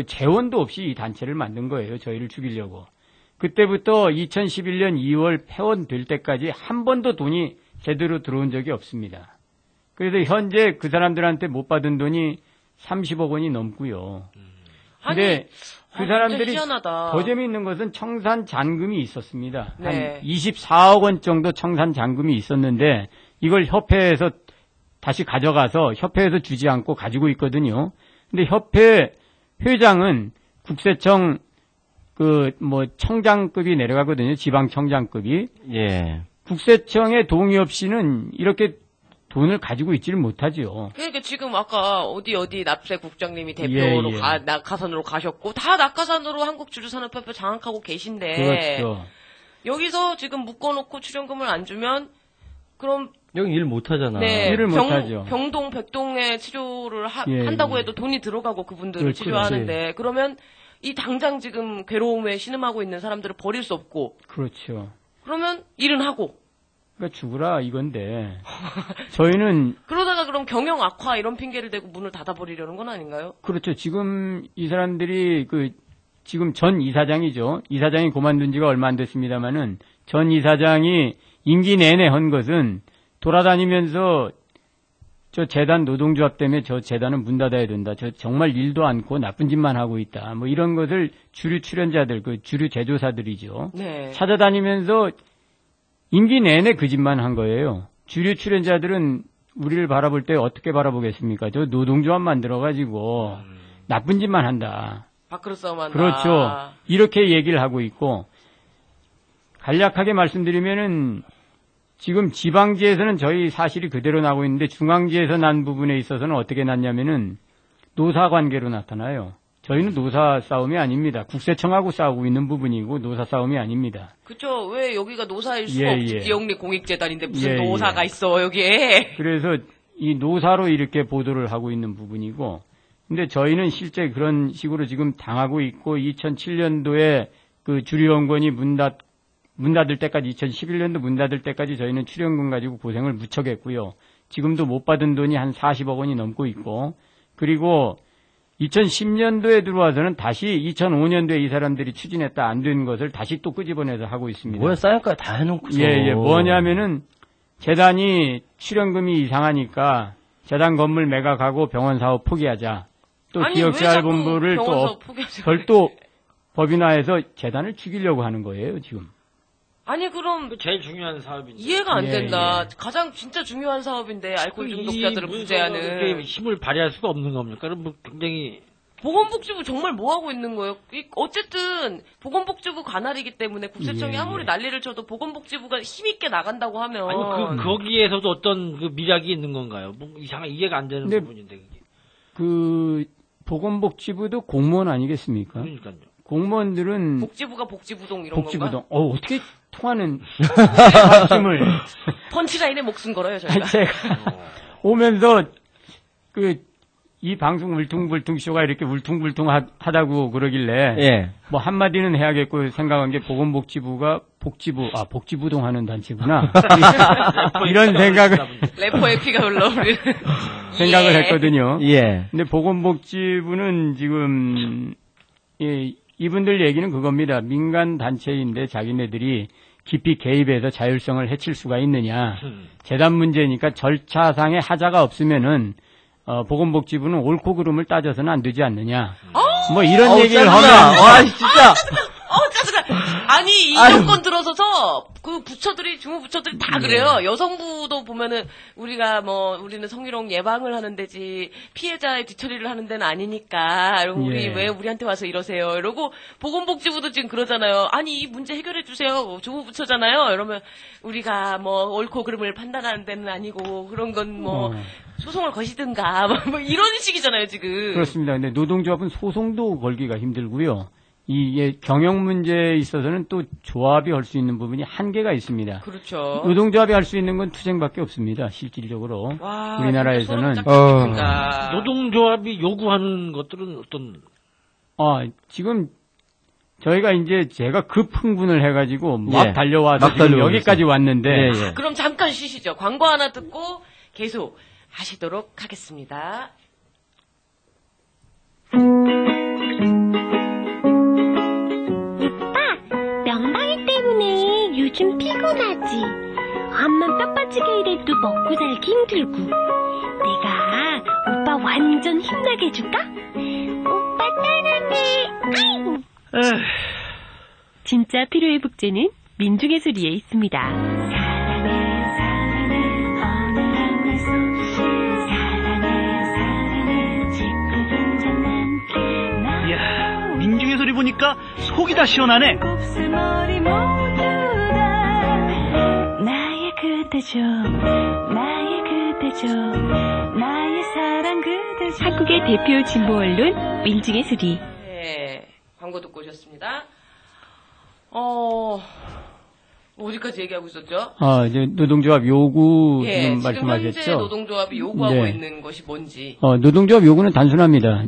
재원도 없이 이 단체를 만든 거예요. 저희를 죽이려고. 그때부터 2011년 2월 폐원될 때까지 한 번도 돈이 제대로 들어온 적이 없습니다. 그래서 현재 그 사람들한테 못 받은 돈이 30억 원이 넘고요. 근데 그 사람들이 더 재미있는 것은 청산 잔금이 있었습니다. 네. 한 24억 원 정도 청산 잔금이 있었는데 이걸 협회에서 다시 가져가서 협회에서 주지 않고 가지고 있거든요. 근데 협회 회장은 국세청 청장급이 내려가거든요. 지방청장급이. 예. 국세청의 동의 없이는 이렇게 돈을 가지고 있지를 못하죠. 그러니까 지금 아까 어디 납세국장님이 대표로 낙하산으로 가셨고 다 낙하산으로 한국주류산업협회 장악하고 계신데 그렇죠. 여기서 지금 묶어놓고 출연금을 안 주면 그럼 여기 일 못하잖아. 네, 일을 못하죠. 병동, 백동에 치료를 예, 한다고 예. 해도 돈이 들어가고 그분들을 그렇지. 치료하는데 그러면 이 당장 지금 괴로움에 신음하고 있는 사람들을 버릴 수 없고 그렇죠. 그러면 일은 하고 그러니까 죽으라 이건데 저희는 그러다가 그럼 경영 악화 이런 핑계를 대고 문을 닫아버리려는 건 아닌가요? 그렇죠. 지금 이 사람들이 지금 전 이사장이죠. 이사장이 그만둔 지가 얼마 안 됐습니다만은 전 이사장이 임기 내내 한 것은 돌아다니면서 저 재단 노동조합 때문에 저 재단은 문 닫아야 된다. 저 정말 일도 않고 나쁜 짓만 하고 있다. 뭐 이런 것을 주류 출연자들, 주류 제조사들이죠. 네. 찾아다니면서 임기 내내 그 짓만 한 거예요. 주류 출연자들은 우리를 바라볼 때 어떻게 바라보겠습니까? 저 노동조합 만들어가지고 나쁜 짓만 한다. 밖으로 싸움한다. 그렇죠. 이렇게 얘기를 하고 있고 간략하게 말씀드리면은 지금 지방지에서는 저희 사실이 그대로 나오고 있는데 중앙지에서 난 부분에 있어서는 어떻게 났냐면은 노사 관계로 나타나요. 저희는 노사 싸움이 아닙니다. 국세청하고 싸우고 있는 부분이고 노사 싸움이 아닙니다. 그렇죠. 왜 여기가 노사일 수가 없지. 비영리 공익재단인데 무슨 예, 노사가 있어 여기에. 그래서 이 노사로 이렇게 보도를 하고 있는 부분이고 근데 저희는 실제 그런 식으로 지금 당하고 있고 2007년도에 그 주류연구원이 문 닫을 때까지 2011년도 문 닫을 때까지 저희는 출연금 가지고 고생을 무척 했고요. 지금도 못 받은 돈이 한 40억 원이 넘고 있고 그리고 2010년도에 들어와서는 다시 2005년도에 이 사람들이 추진했다 안 된 것을 다시 또 끄집어내서 하고 있습니다. 뭐야 쌓여까 다 해놓고서. 예. 뭐냐면은 재단이 출연금이 이상하니까 재단 건물 매각하고 병원 사업 포기하자. 또 기억재활본부를 또 별도 법인화해서 재단을 죽이려고 하는 거예요 지금. 아니 그럼 제일 중요한 사업인데 이해가 안 된다. 가장 진짜 중요한 사업인데 알코올 중독자들을 구제하는 힘을 발휘할 수가 없는 겁니까? 그럼 뭐 굉장히 보건복지부 정말 뭐 하고 있는 거예요? 어쨌든 보건복지부 관할이기 때문에 국세청이 아무리 난리를 쳐도 보건복지부가 힘있게 나간다고 하면 아니 거기에서도 어떤 그 미락이 있는 건가요? 뭐 이상한 이해가 안 되는 부분인데 그게. 그 보건복지부도 공무원 아니겠습니까? 그러니까요. 공무원들은 복지부가 복지부동 이런 복지부동. 건가? 어떻게 통하는 말씀을 펀치라인에 목숨 걸어요 저희가. 제가 오면서 이 방송 울퉁불퉁 쇼가 이렇게 울퉁불퉁하다고 그러길래 예. 뭐 한마디는 해야겠고 생각한 게 보건복지부가 복지부동 하는 단체구나. 이런 생각을 래퍼의 피가 흘러오르는 생각을 했거든요. 예. 근데 보건복지부는 지금 이분들 얘기는 그겁니다. 민간 단체인데 자기네들이 깊이 개입해서 자율성을 해칠 수가 있느냐. 재단 문제니까 절차상의 하자가 없으면은 보건복지부는 옳고 그름을 따져서는 안 되지 않느냐. 뭐 이런 얘기를 짜증나. 하면 와 진짜. 짜증나. 아니 이 정권 들어서서 그 부처들이 주무부처들이 다 그래요. 여성부도 보면은 우리는 성희롱 예방을 하는 데지 피해자의 뒤처리를 하는 데는 아니니까 우리 왜 우리한테 와서 이러세요. 이러고 보건복지부도 지금 그러잖아요. 아니 이 문제 해결해 주세요. 주무부처잖아요. 이러면 우리가 뭐 옳고 그름을 판단하는 데는 아니고 그런 건 뭐 소송을 거시든가 뭐 이런 식이잖아요 지금. 그렇습니다. 근데 노동조합은 소송도 걸기가 힘들고요. 이게 경영 문제에 있어서는 또 조합이 할 수 있는 부분이 한계가 있습니다. 그렇죠. 노동조합이 할 수 있는 건 투쟁밖에 없습니다. 실질적으로. 와, 우리나라에서는. 노동조합이 요구하는 것들은 어떤? 지금 저희가 이제 제가 급흥분을 해가지고 막 달려와서 지금 여기까지 왔는데. 그럼 잠깐 쉬시죠. 광고 하나 듣고 계속 하시도록 하겠습니다. 명방이 때문에 요즘 피곤하지. 암만 뼈빠지게 일해도 먹고 살기 힘들고. 내가 오빠 완전 힘나게 해줄까? 오빠 사랑해. 아이고. 진짜 피로회복제는 민중의 소리에 있습니다. 이야, 민중의 소리 보니까 속이 다 시원하네. 나의 그대죠, 나의 그대죠, 나의 사랑 그대죠. 한국의 대표 진보 언론 민중의 소리. 네, 광고 듣고 오셨습니다. 어디까지 얘기하고 있었죠? 이제 노동조합 요구 예, 지금 지금 말씀하셨죠? 현재 노동조합이 요구하고 네. 있는 것이 뭔지. 노동조합 요구는 단순합니다.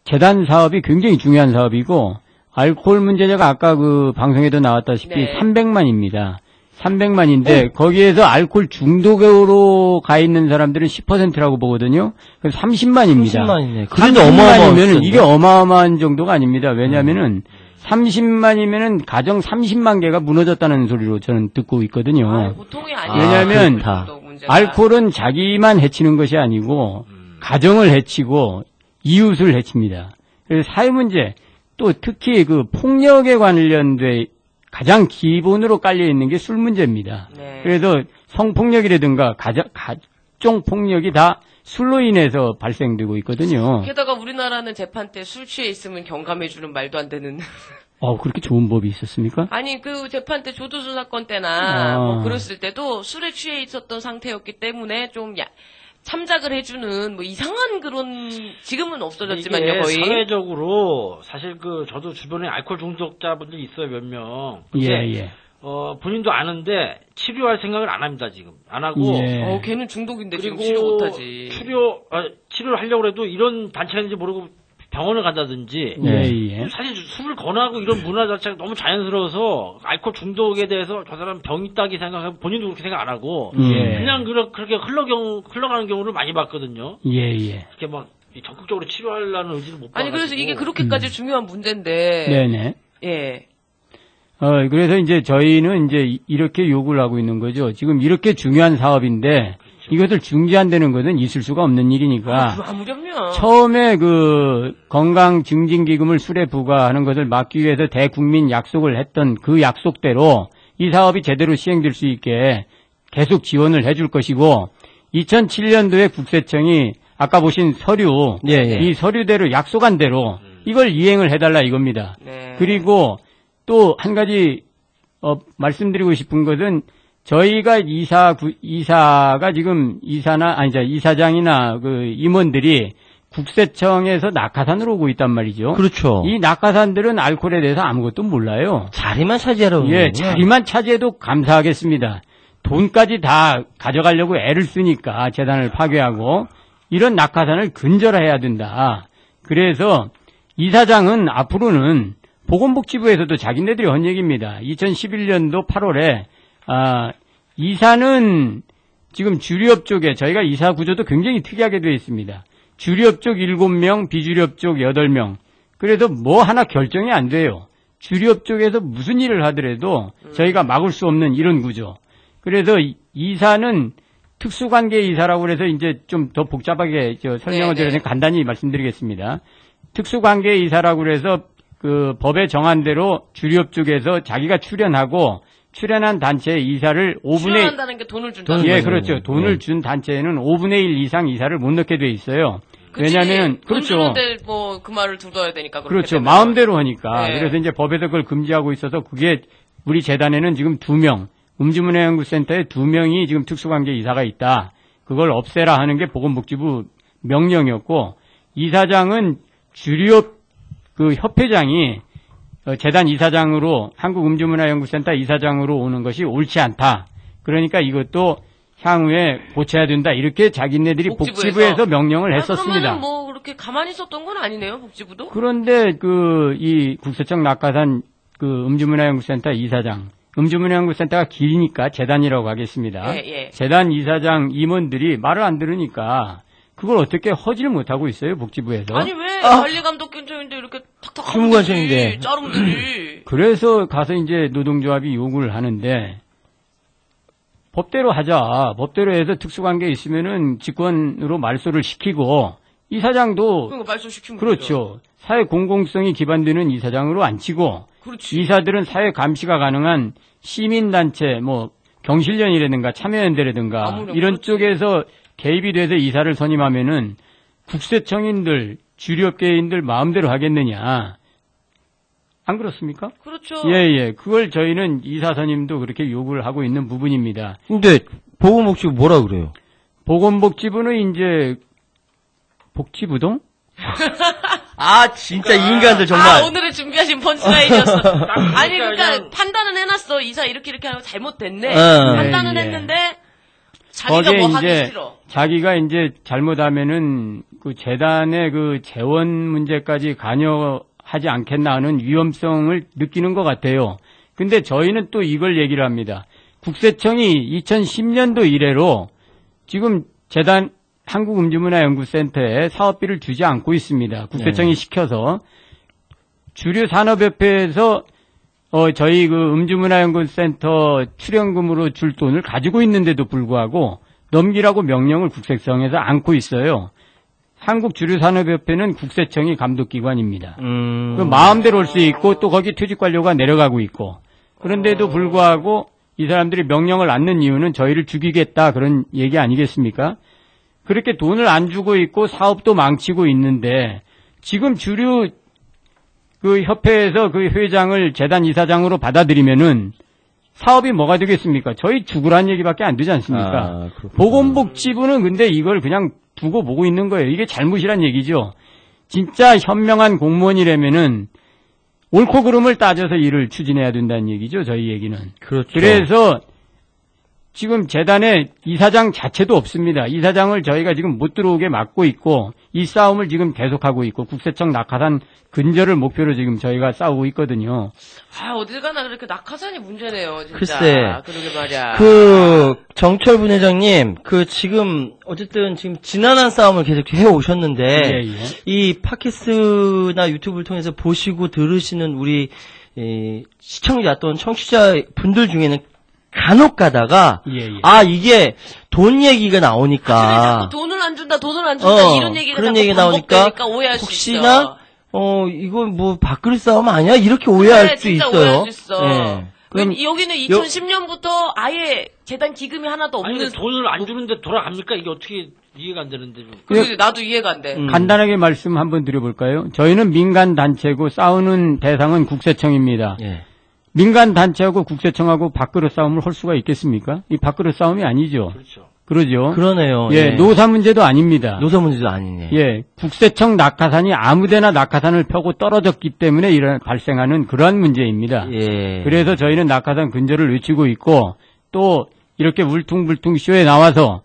재단 사업이 굉장히 중요한 사업이고, 알코올 문제자가 아까 그 방송에도 나왔다시피 네. 300만입니다. 300만인데, 거기에서 알코올 중독으로 가 있는 사람들은 10%라고 보거든요. 그래서 30만입니다. 30만이네. 그래도 어마어마하면 이게 어마어마한 정도가 아닙니다. 왜냐면은, 30만이면은 가정 30만 개가 무너졌다는 소리로 저는 듣고 있거든요. 보통이 아니에요. 왜냐하면 문제가. 알코올은 자기만 해치는 것이 아니고 가정을 해치고 이웃을 해칩니다. 그래서 사회 문제 또 특히 그 폭력에 관련돼 가장 기본으로 깔려 있는 게 술 문제입니다. 네. 그래서 성폭력이라든가 가정 폭력이 다 술로 인해서 발생되고 있거든요. 게다가 우리나라는 재판 때 술 취해 있으면 경감해주는 말도 안 되는. 그렇게 좋은 법이 있었습니까? 아니, 그 재판 때 조두순 사건 때나 뭐 그랬을 때도 술에 취해 있었던 상태였기 때문에 좀 참작을 해주는 뭐 이상한 그런, 지금은 없어졌지만요, 거의. 사회적으로 사실 저도 주변에 알코올 중독자분들이 있어요, 몇 명. 예. 본인도 아는데 치료할 생각을 안 합니다, 지금. 안 하고. 예. 걔는 중독인데 지금 그리고 치료 못하지. 치료를 하려고 해도 이런 단체가 있는지 모르고 병원을 간다든지. 예. 사실 술을 권하고 이런 문화 자체가 너무 자연스러워서 알코올 중독에 대해서 저 사람 병 있다기 생각하고 본인도 그렇게 생각 안 하고. 그냥 그렇게 흘러가는 경우를 많이 봤거든요. 예. 이렇게 막 적극적으로 치료하려는 의지를 못 봐가지고. 아니, 그래서 이게 그렇게까지 중요한 문제인데. 네네. 예. 그래서 이제 저희는 이제 이렇게 요구를 하고 있는 거죠. 지금 이렇게 중요한 사업인데 이것을 중지한다는 것은 있을 수가 없는 일이니까. 아무렴요. 처음에 그 건강증진기금을 술에 부과하는 것을 막기 위해서 대국민 약속을 했던 그 약속대로 이 사업이 제대로 시행될 수 있게 계속 지원을 해줄 것이고 2007년도에 국세청이 아까 보신 서류, 이 서류대로 약속한 대로 이걸 이행을 해달라 이겁니다. 네. 그리고 또 한 가지 말씀드리고 싶은 것은 저희가 이사가 지금 이사장이나 그 임원들이 국세청에서 낙하산으로 오고 있단 말이죠. 그렇죠. 이 낙하산들은 알코올에 대해서 아무것도 몰라요. 자리만 차지하러 오는 거군요. 자리만 차지해도 감사하겠습니다. 돈까지 다 가져가려고 애를 쓰니까 재단을 파괴하고 이런 낙하산을 근절해야 된다. 그래서 이사장은 앞으로는 보건복지부에서도 자기네들이 한 얘기입니다. 2011년도 8월에 이사는 지금 주류업 쪽에 저희가 이사 구조도 굉장히 특이하게 되어 있습니다. 주류업 쪽 7명, 비주류업 쪽 8명. 그래서 뭐 하나 결정이 안 돼요. 주류업 쪽에서 무슨 일을 하더라도 저희가 막을 수 없는 이런 구조. 그래서 이사는 특수관계 이사라고 해서 이제 좀 더 복잡하게 설명을 드려서 간단히 말씀드리겠습니다. 특수관계 이사라고 해서 그 법에 정한 대로 주류업 쪽에서 자기가 출연하고 출연한 단체의 이사를 5분의 출연한다는 게 돈을 준다는 예, 거죠. 그렇죠. 돈을 준 단체에는 5분의 1 이상 이사를 못 넣게 돼 있어요. 왜냐하면 돈 그렇죠. 주는데 뭐 그 말을 들어야 되니까 그렇죠. 되면. 마음대로 하니까. 네. 그래서 이제 법에서 그걸 금지하고 있어서 그게 우리 재단에는 지금 2명, 음주문화연구센터에 2명이 지금 특수관계 이사가 있다. 그걸 없애라 하는 게 보건복지부 명령이었고 이사장은 주류업 그 협회장이 재단 이사장으로 한국음주문화연구센터 이사장으로 오는 것이 옳지 않다. 그러니까 이것도 향후에 고쳐야 된다. 이렇게 자기네들이 복지부에서 명령을 했었습니다. 그러면 뭐 그렇게 가만히 있었던 건 아니네요, 복지부도? 그런데 이 국세청 낙하산 음주문화연구센터 이사장, 음주문화연구센터가 길니까 재단이라고 하겠습니다. 예. 재단 이사장 임원들이 말을 안 들으니까 그걸 어떻게 허지를 못하고 있어요, 복지부에서. 아니, 왜 관리감독관청인데 이렇게 탁탁 하면 되지, 자르면 되지. 그래서 가서 이제 노동조합이 요구를 하는데, 법대로 하자. 법대로 해서 특수관계 있으면은 직권으로 말소를 시키고, 이사장도. 그러니까 말소시키면 그렇죠. 되죠. 사회 공공성이 기반되는 이사장으로 앉히고, 그렇지. 이사들은 사회 감시가 가능한 시민단체, 경실련이라든가 참여연대라든가, 이런 그렇지. 쪽에서 개입이 돼서 이사를 선임하면은 국세청인들, 주류업계인들 마음대로 하겠느냐. 안 그렇습니까? 그렇죠. 예. 그걸 저희는 이사 선임도 그렇게 요구를 하고 있는 부분입니다. 근데 보건복지부 뭐라 그래요? 보건복지부는 이제 복지부동? 아, 진짜 이 인간들 정말. 오늘은 준비하신 펀치라인이었어. 아니, 그러니까 판단은 해놨어. 이사 이렇게 하면 잘못됐네. 판단은 했는데, 자기가 뭐 하기 싫어. 자기가 이제 잘못하면은 그 재단의 그 재원 문제까지 관여하지 않겠나 하는 위험성을 느끼는 것 같아요. 근데 저희는 또 이걸 얘기를 합니다. 국세청이 2010년도 이래로 지금 재단 한국음주문화연구센터에 사업비를 주지 않고 있습니다. 국세청이 시켜서 주류산업협회에서 저희 그 음주문화연구센터 출연금으로 줄 돈을 가지고 있는데도 불구하고 넘기라고 명령을 국세청에서 안고 있어요. 한국주류산업협회는 국세청이 감독기관입니다. 그 마음대로 올 수 있고 또 거기 퇴직관료가 내려가고 있고 그런데도 불구하고 이 사람들이 명령을 안는 이유는 저희를 죽이겠다 그런 얘기 아니겠습니까? 그렇게 돈을 안 주고 있고 사업도 망치고 있는데 지금 주류 그 협회에서 그 회장을 재단 이사장으로 받아들이면은 사업이 뭐가 되겠습니까? 저희 죽으란 얘기밖에 안 되지 않습니까? 보건복지부는 근데 이걸 그냥 두고 보고 있는 거예요. 이게 잘못이란 얘기죠. 진짜 현명한 공무원이라면은 옳고 그름을 따져서 일을 추진해야 된다는 얘기죠. 저희 얘기는. 그렇죠. 그래서 지금 재단의 이사장 자체도 없습니다. 이사장을 저희가 지금 못 들어오게 막고 있고 이 싸움을 지금 계속하고 있고 국세청 낙하산 근절을 목표로 지금 저희가 싸우고 있거든요. 어딜 가나 그렇게 낙하산이 문제네요, 진짜. 글쎄. 그러게 말이야. 정철 부회장님, 지금, 어쨌든 지금 지난한 싸움을 계속 해오셨는데, 이 팟캐스트나 유튜브를 통해서 보시고 들으시는 우리, 시청자 또는 청취자 분들 중에는 간혹 가다가, 이게 돈 얘기가 나오니까. 돈을 안 준다, 이런 얘기가 그런 얘기가 나오니까, 오해할 혹시나, 수 있어. 이거 뭐 밥그릇 싸움 아니야? 이렇게 오해할 수 있어요. 오해할 수 있어. 네. 그럼 여기는 2010년부터 아예 재단 기금이 하나도 없는. 아니, 돈을 안 주는데 돌아갑니까? 이게 어떻게 이해가 안 되는데. 그래, 나도 이해가 안 돼. 간단하게 말씀 한번 드려볼까요? 저희는 민간단체고 싸우는 대상은 국세청입니다. 민간단체하고 국세청하고 밥그릇 싸움을 할 수가 있겠습니까? 이 밥그릇 싸움이 아니죠. 그러죠. 그러네요. 노사 문제도 아닙니다. 노사 문제도 아니네. 국세청 낙하산이 아무데나 낙하산을 펴고 떨어졌기 때문에 발생하는 그러한 문제입니다. 그래서 저희는 낙하산 근절을 외치고 있고 또 이렇게 울퉁불퉁 쇼에 나와서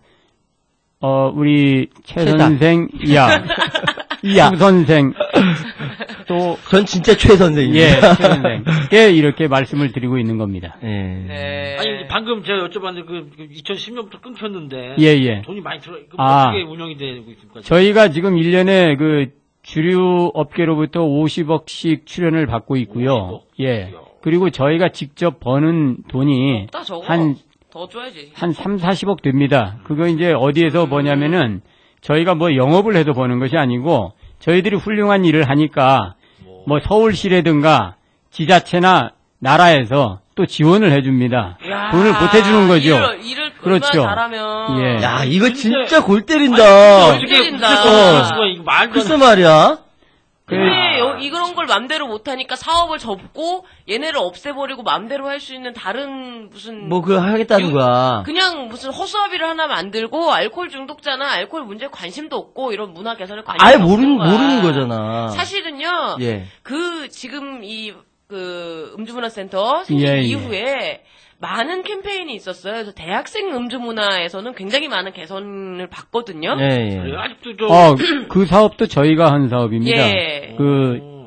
우리 최 선생, 수 선생, 또 전 진짜 최 선생입니다. 최 선생께 이렇게 말씀을 드리고 있는 겁니다. 아니 방금 제가 여쭤봤는데 그 2010년부터 끊겼는데 돈이 많이 들어 어떻게 운영이 되고 있습니까? 저희가 지금 1년에 그 주류 업계로부터 50억씩 출연을 받고 있고요. 그리고 저희가 직접 버는 돈이 더 줘야지. 한 3, 40억 됩니다. 그거 이제 어디에서 버냐면은 저희가 뭐 영업을 해서 버는 것이 아니고 저희들이 훌륭한 일을 하니까 뭐 서울시라든가 지자체나 나라에서 또 지원을 해줍니다. 돈을 보태주는 거죠. 일을 그렇죠. 잘하면. 야, 이거 진짜 골 때린다. 글쎄 말이야. 근데 이런 걸 맘대로 못하니까 사업을 접고 얘네를 없애버리고 맘대로 할 수 있는 다른 무슨 하겠다는 거야. 그냥 무슨 허수아비를 하나 만들고 알코올 중독자나 알코올 문제에 관심도 없고 이런 문화 개선에 관심도 아예 없는 모르는 거잖아. 사실은요. 지금 음주문화센터 생긴 이후에 많은 캠페인이 있었어요. 그래서 대학생 음주문화에서는 굉장히 많은 개선을 받거든요. 아직도 그 사업도 저희가 한 사업입니다.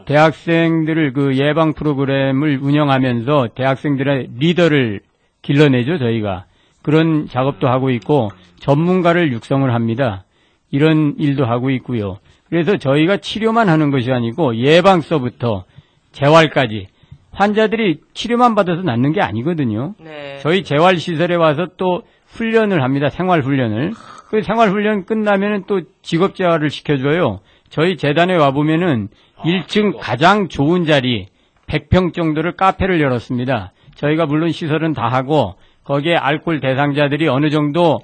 대학생들을 예방 프로그램을 운영하면서 대학생들의 리더를 길러내죠, 저희가. 그런 작업도 하고 있고, 전문가를 육성을 합니다. 이런 일도 하고 있고요. 그래서 저희가 치료만 하는 것이 아니고, 예방서부터 재활까지. 환자들이 치료만 받아서 낫는 게 아니거든요. 저희 재활시설에 와서 또 훈련을 합니다. 생활훈련을. 그 생활훈련 끝나면은 또 직업재활을 시켜줘요. 저희 재단에 와보면은 1층 가장 좋은 자리 100평 정도를 카페를 열었습니다. 저희가 물론 시설은 다 하고 거기에 알코올 대상자들이 어느 정도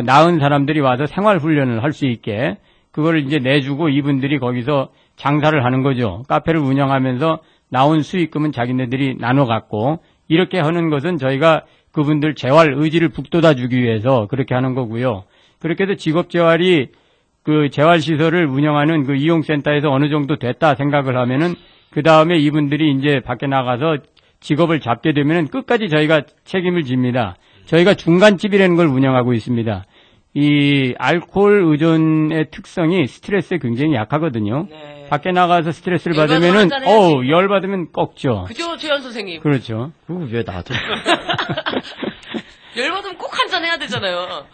나은 사람들이 와서 생활훈련을 할 수 있게 그걸 이제 내주고 이분들이 거기서 장사를 하는 거죠. 카페를 운영하면서 나온 수익금은 자기네들이 나눠 갖고 이렇게 하는 것은 저희가 그분들 재활 의지를 북돋아 주기 위해서 그렇게 하는 거고요. 그렇게 해서 직업재활이 그 재활시설을 운영하는 그 이용센터에서 어느 정도 됐다 생각을 하면은 그 다음에 이분들이 이제 밖에 나가서 직업을 잡게 되면은 끝까지 저희가 책임을 집니다. 저희가 중간집이라는 걸 운영하고 있습니다. 이 알코올 의존의 특성이 스트레스에 굉장히 약하거든요. 네. 밖에 나가서 스트레스를 받으면은 열 받으면 꺾죠. 그죠, 최현 선생님. 그렇죠. 그거 왜 나도? 열 받으면 꼭 한 잔 해야 되잖아요.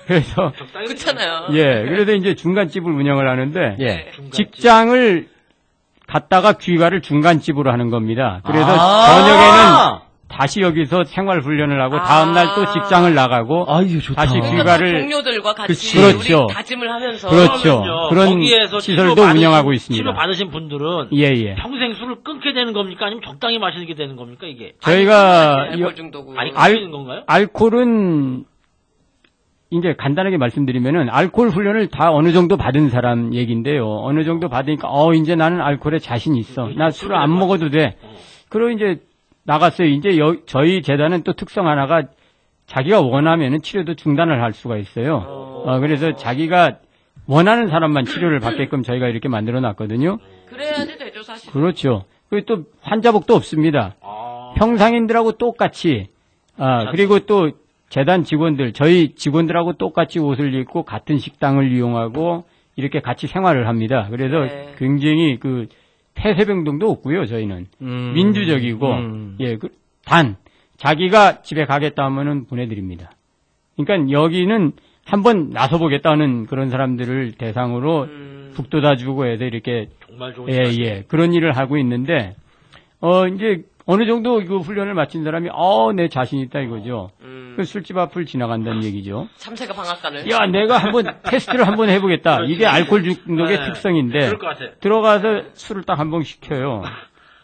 그래서 그렇잖아요. 예, 그래서 이제 중간집을 운영을 하는데 예. 직장을 갔다가 귀가를 중간집으로 하는 겁니다. 그래서 저녁에는 다시 여기서 생활 훈련을 하고 다음날 또 직장을 나가고 다시 귀가를 동료들과 같이 그렇죠. 우리 다짐을 하면서 그렇죠. 그런 시설도 운영하고 있습니다. 치료 받으신 분들은 예. 평생 술을 끊게 되는 겁니까? 아니면 적당히 마시게 되는 겁니까? 이게 저희가 알코올 중독은 끊기는 건가요? 알코올은 이제 간단하게 말씀드리면은 알코올 훈련을 다 어느 정도 받은 사람 얘기인데요. 어느 정도 받으니까 이제 나는 알코올에 자신 있어. 나 술을 안 먹어도 돼. 그리고 이제 나갔어요. 이제 저희 재단은 또 특성 하나가 자기가 원하면은 치료도 중단을 할 수가 있어요. 그래서 자기가 원하는 사람만 치료를 받게끔 저희가 이렇게 만들어 놨거든요. 그래야지 되죠, 사실. 그렇죠. 그리고 또 환자복도 없습니다. 평상인들하고 똑같이, 그리고 또 재단 직원들, 저희 직원들하고 똑같이 옷을 입고 같은 식당을 이용하고 이렇게 같이 생활을 합니다. 그래서 굉장히 그 폐쇄병동도 없고요, 저희는. 민주적이고, 예, 단, 자기가 집에 가겠다 하면은 보내드립니다. 그러니까 여기는 한번 나서보겠다는 그런 사람들을 대상으로 북돋아주고 해서 이렇게, 정말 좋은 그런 일을 하고 있는데, 이제 어느 정도 그 훈련을 마친 사람이, 내 자신 있다 이거죠. 그 술집 앞을 지나간다는 얘기죠. 참새가 방앗간을. 야, 내가 한번 테스트를 한번 해보겠다. 이게 알코올 중독의 특성인데 그럴 것 같아. 들어가서 술을 딱 한 번 시켜요.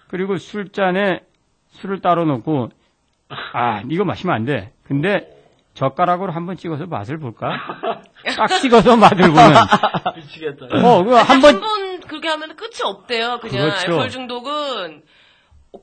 그리고 술잔에 술을 따로 놓고 이거 마시면 안 돼. 근데 젓가락으로 한번 찍어서 맛을 볼까? 딱 찍어서 맛을 보는. 미치겠다. 한번 그렇게 하면 끝이 없대요. 그냥 그렇죠. 알코올 중독은.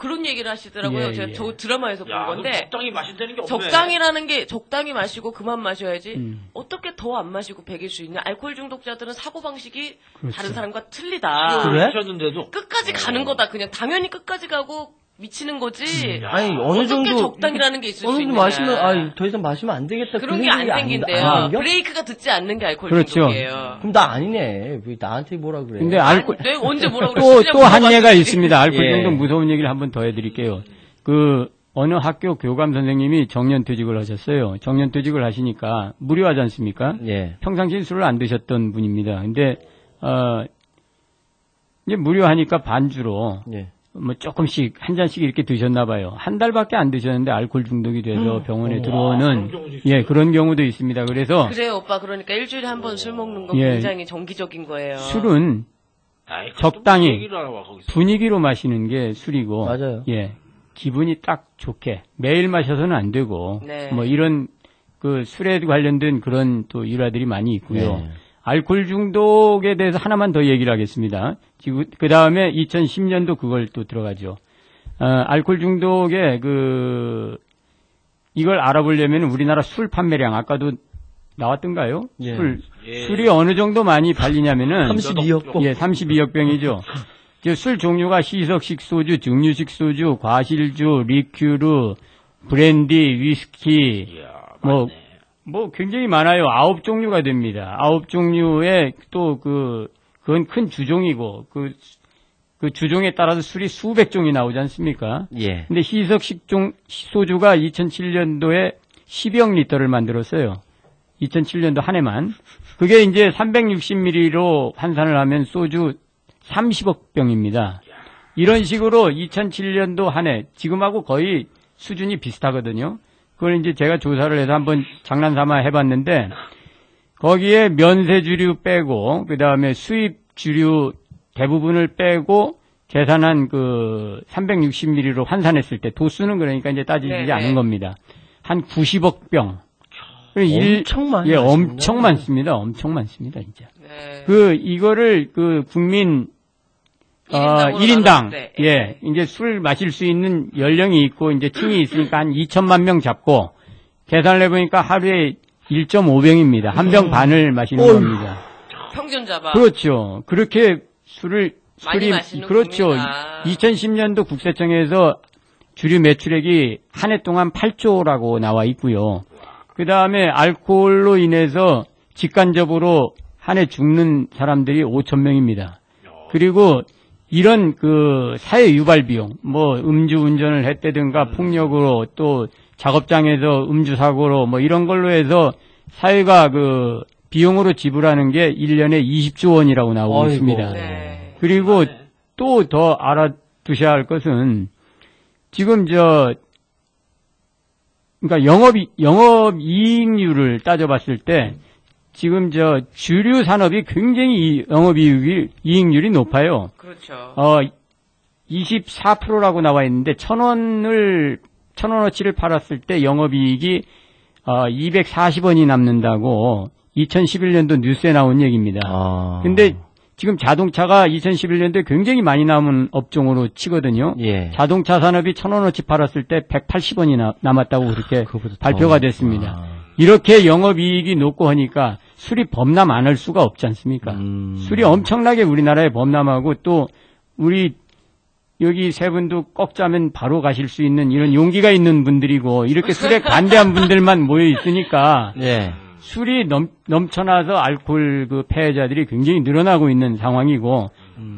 그런 얘기를 하시더라고요. 제가 저 드라마에서 본 건데. 적당히 마신다는 게 없네. 적당이라는 게 적당히 마시고 그만 마셔야지. 어떻게 더 안 마시고 배길 수 있냐. 알코올 중독자들은 사고방식이 다른 사람과 틀리다. 그래? 마셨는데도 끝까지 가는 거다. 그냥 당연히 끝까지 가고 미치는 거지. 아니, 어느 정도. 어떻게 적당이라는 게 있을 수 어느 있냐. 정도 마시면, 더 이상 마시면 안 되겠다. 그런 게 안 생긴대요. 브레이크가 듣지 않는 게 알코올 그렇죠. 중독이에요. 그럼 나 아니네. 왜 나한테 뭐라 그래. 근데 알코올. 내가 언제 뭐라 그랬어? 또 한 예가 있습니다. 알코올 중독 무서운 얘기를 한번 더 해드릴게요. 어느 학교 교감 선생님이 정년퇴직을 하셨어요. 정년퇴직을 하시니까 무료하지 않습니까? 예. 평상시에 술을 안 드셨던 분입니다. 근데, 이제 무료하니까 반주로. 예. 조금씩, 한 잔씩 이렇게 드셨나 봐요. 한 달밖에 안 드셨는데 알코올 중독이 돼서 병원에 들어오는, 그런 경우도 있습니다. 그래서. 그래요, 오빠. 그러니까 일주일에 한 번 술 먹는 건 굉장히 정기적인 거예요. 술은 적당히 분위기로 마시는 게 술이고. 맞아요. 기분이 딱 좋게. 매일 마셔서는 안 되고. 이런, 술에 관련된 그런 또 일화들이 많이 있고요. 알코올 중독에 대해서 하나만 더 얘기를 하겠습니다. 그 다음에 2010년도 그걸 또 들어가죠. 알코올 중독의 이걸 알아보려면 우리나라 술 판매량, 아까도 나왔던가요? 술이 어느 정도 많이 팔리냐면은. 32억 병. 32억 병이죠. 술 종류가 희석식 소주, 증류식 소주, 과실주, 리큐르, 브랜디, 위스키, 굉장히 많아요. 9종류가 됩니다. 9종류의 그건 큰 주종이고, 그 주종에 따라서 술이 수백 종이 나오지 않습니까? 예. 근데 희석식 소주가 2007년도에 10억 리터를 만들었어요. 2007년도 한 해만. 그게 이제 360ml로 환산을 하면 소주 30억 병입니다. 이런 식으로 2007년도 한 해, 지금하고 거의 수준이 비슷하거든요. 그걸 이제 제가 조사를 해서 한번 장난삼아 해봤는데, 거기에 면세주류 빼고, 그 다음에 수입주류 대부분을 빼고, 계산한 360ml로 환산했을 때, 도수는 그러니까 이제 따지지 않은 겁니다. 한 90억 병. 엄청 많이 엄청 많습니다. 엄청 많습니다, 진짜. 이거를 국민, 1인당, 이제 술 마실 수 있는 연령이 있고, 이제 층이 있으니까 한 2천만 명 잡고, 계산을 해보니까 하루에 1.5병입니다. 한 병 반을 마시는 겁니다. 평균 잡아. 그렇죠. 그렇게 술이 마시는 그렇죠. 국민이다. 2010년도 국세청에서 주류 매출액이 한 해 동안 8조라고 나와 있고요. 그 다음에 알코올로 인해서 직간접으로 한 해 죽는 사람들이 5,000명입니다. 그리고 이런 그 사회 유발 비용, 뭐 음주 운전을 했다든가 폭력으로 또 작업장에서 음주 사고로 뭐 이런 걸로 해서 사회가 그 비용으로 지불하는 게 1년에 20조 원이라고 나오고 있습니다. 네. 그리고 또 더 알아두셔야 할 것은 지금 그러니까 영업이익률을 따져봤을 때 지금 주류 산업이 굉장히 영업이익률이 높아요. 그렇죠. 24%라고 나와 있는데 1,000원어치를 팔았을 때 영업이익이 240원이 남는다고 2011년도 뉴스에 나온 얘기입니다. 근데 지금 자동차가 2011년도에 굉장히 많이 남은 업종으로 치거든요. 예. 자동차 산업이 1,000원어치 팔았을 때 180원이 남았다고 그렇게 발표가 됐습니다. 이렇게 영업이익이 높고 하니까 술이 범람 안 할 수가 없지 않습니까? 술이 엄청나게 우리나라에 범람하고 또 우리 여기 세 분도 꼭 짜면 바로 가실 수 있는 이런 용기가 있는 분들이고 이렇게 술에 관대한 분들만 모여 있으니까 예. 술이 넘쳐나서 알코올 그 폐해자들이 굉장히 늘어나고 있는 상황이고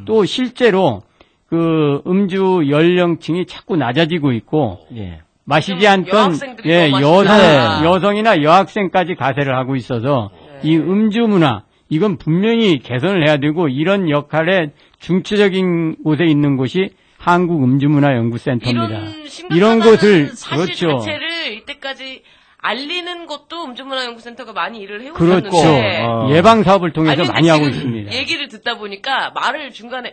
또 실제로 그 음주 연령층이 자꾸 낮아지고 있고 예. 마시지 않던 여성이나 여학생까지 가세를 하고 있어서 이 음주 문화 이건 분명히 개선을 해야 되고 이런 역할에 중추적인 곳에 있는 곳이 한국음주문화연구센터입니다. 이런 곳을 사실 그렇죠. 자체를 이때까지 알리는 것도 음주문화연구센터가 많이 일을 해오셨는데 그렇죠. 예방 사업을 통해서 많이 하고 있습니다. 얘기를 듣다 보니까 말을 중간에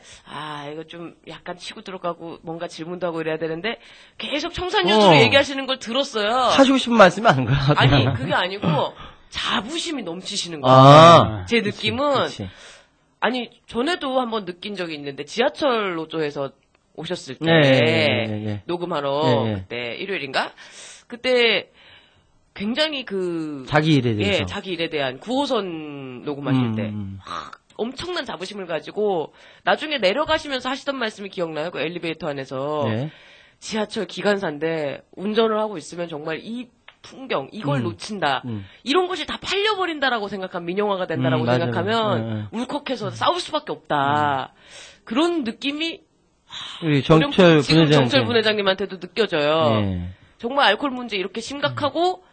이거 좀 약간 치고 들어가고 뭔가 질문도 하고 이래야 되는데 계속 청산유수로 얘기하시는 걸 들었어요. 하시고 싶은 말씀이 아닌가? 아니 그게 아니고 자부심이 넘치시는 거예요. 제 느낌은 그치. 아니 전에도 한번 느낀 적이 있는데 지하철 노조에서 오셨을 때 네. 녹음하러 그때 일요일인가 그때 굉장히 자기 일에 대해서 자기 일에 대한 9호선 녹음하실 때 엄청난 자부심을 가지고 나중에 내려가시면서 하시던 말씀이 기억나요. 그 엘리베이터 안에서 지하철 기관사인데 운전을 하고 있으면 정말 이 풍경 이걸 놓친다. 이런 것이 다 팔려버린다라고 생각하면 민영화가 된다라고 생각하면 울컥해서 싸울 수밖에 없다. 그런 느낌이 우리 정철 부회장님한테도 느껴져요. 정말 알코올 문제 이렇게 심각하고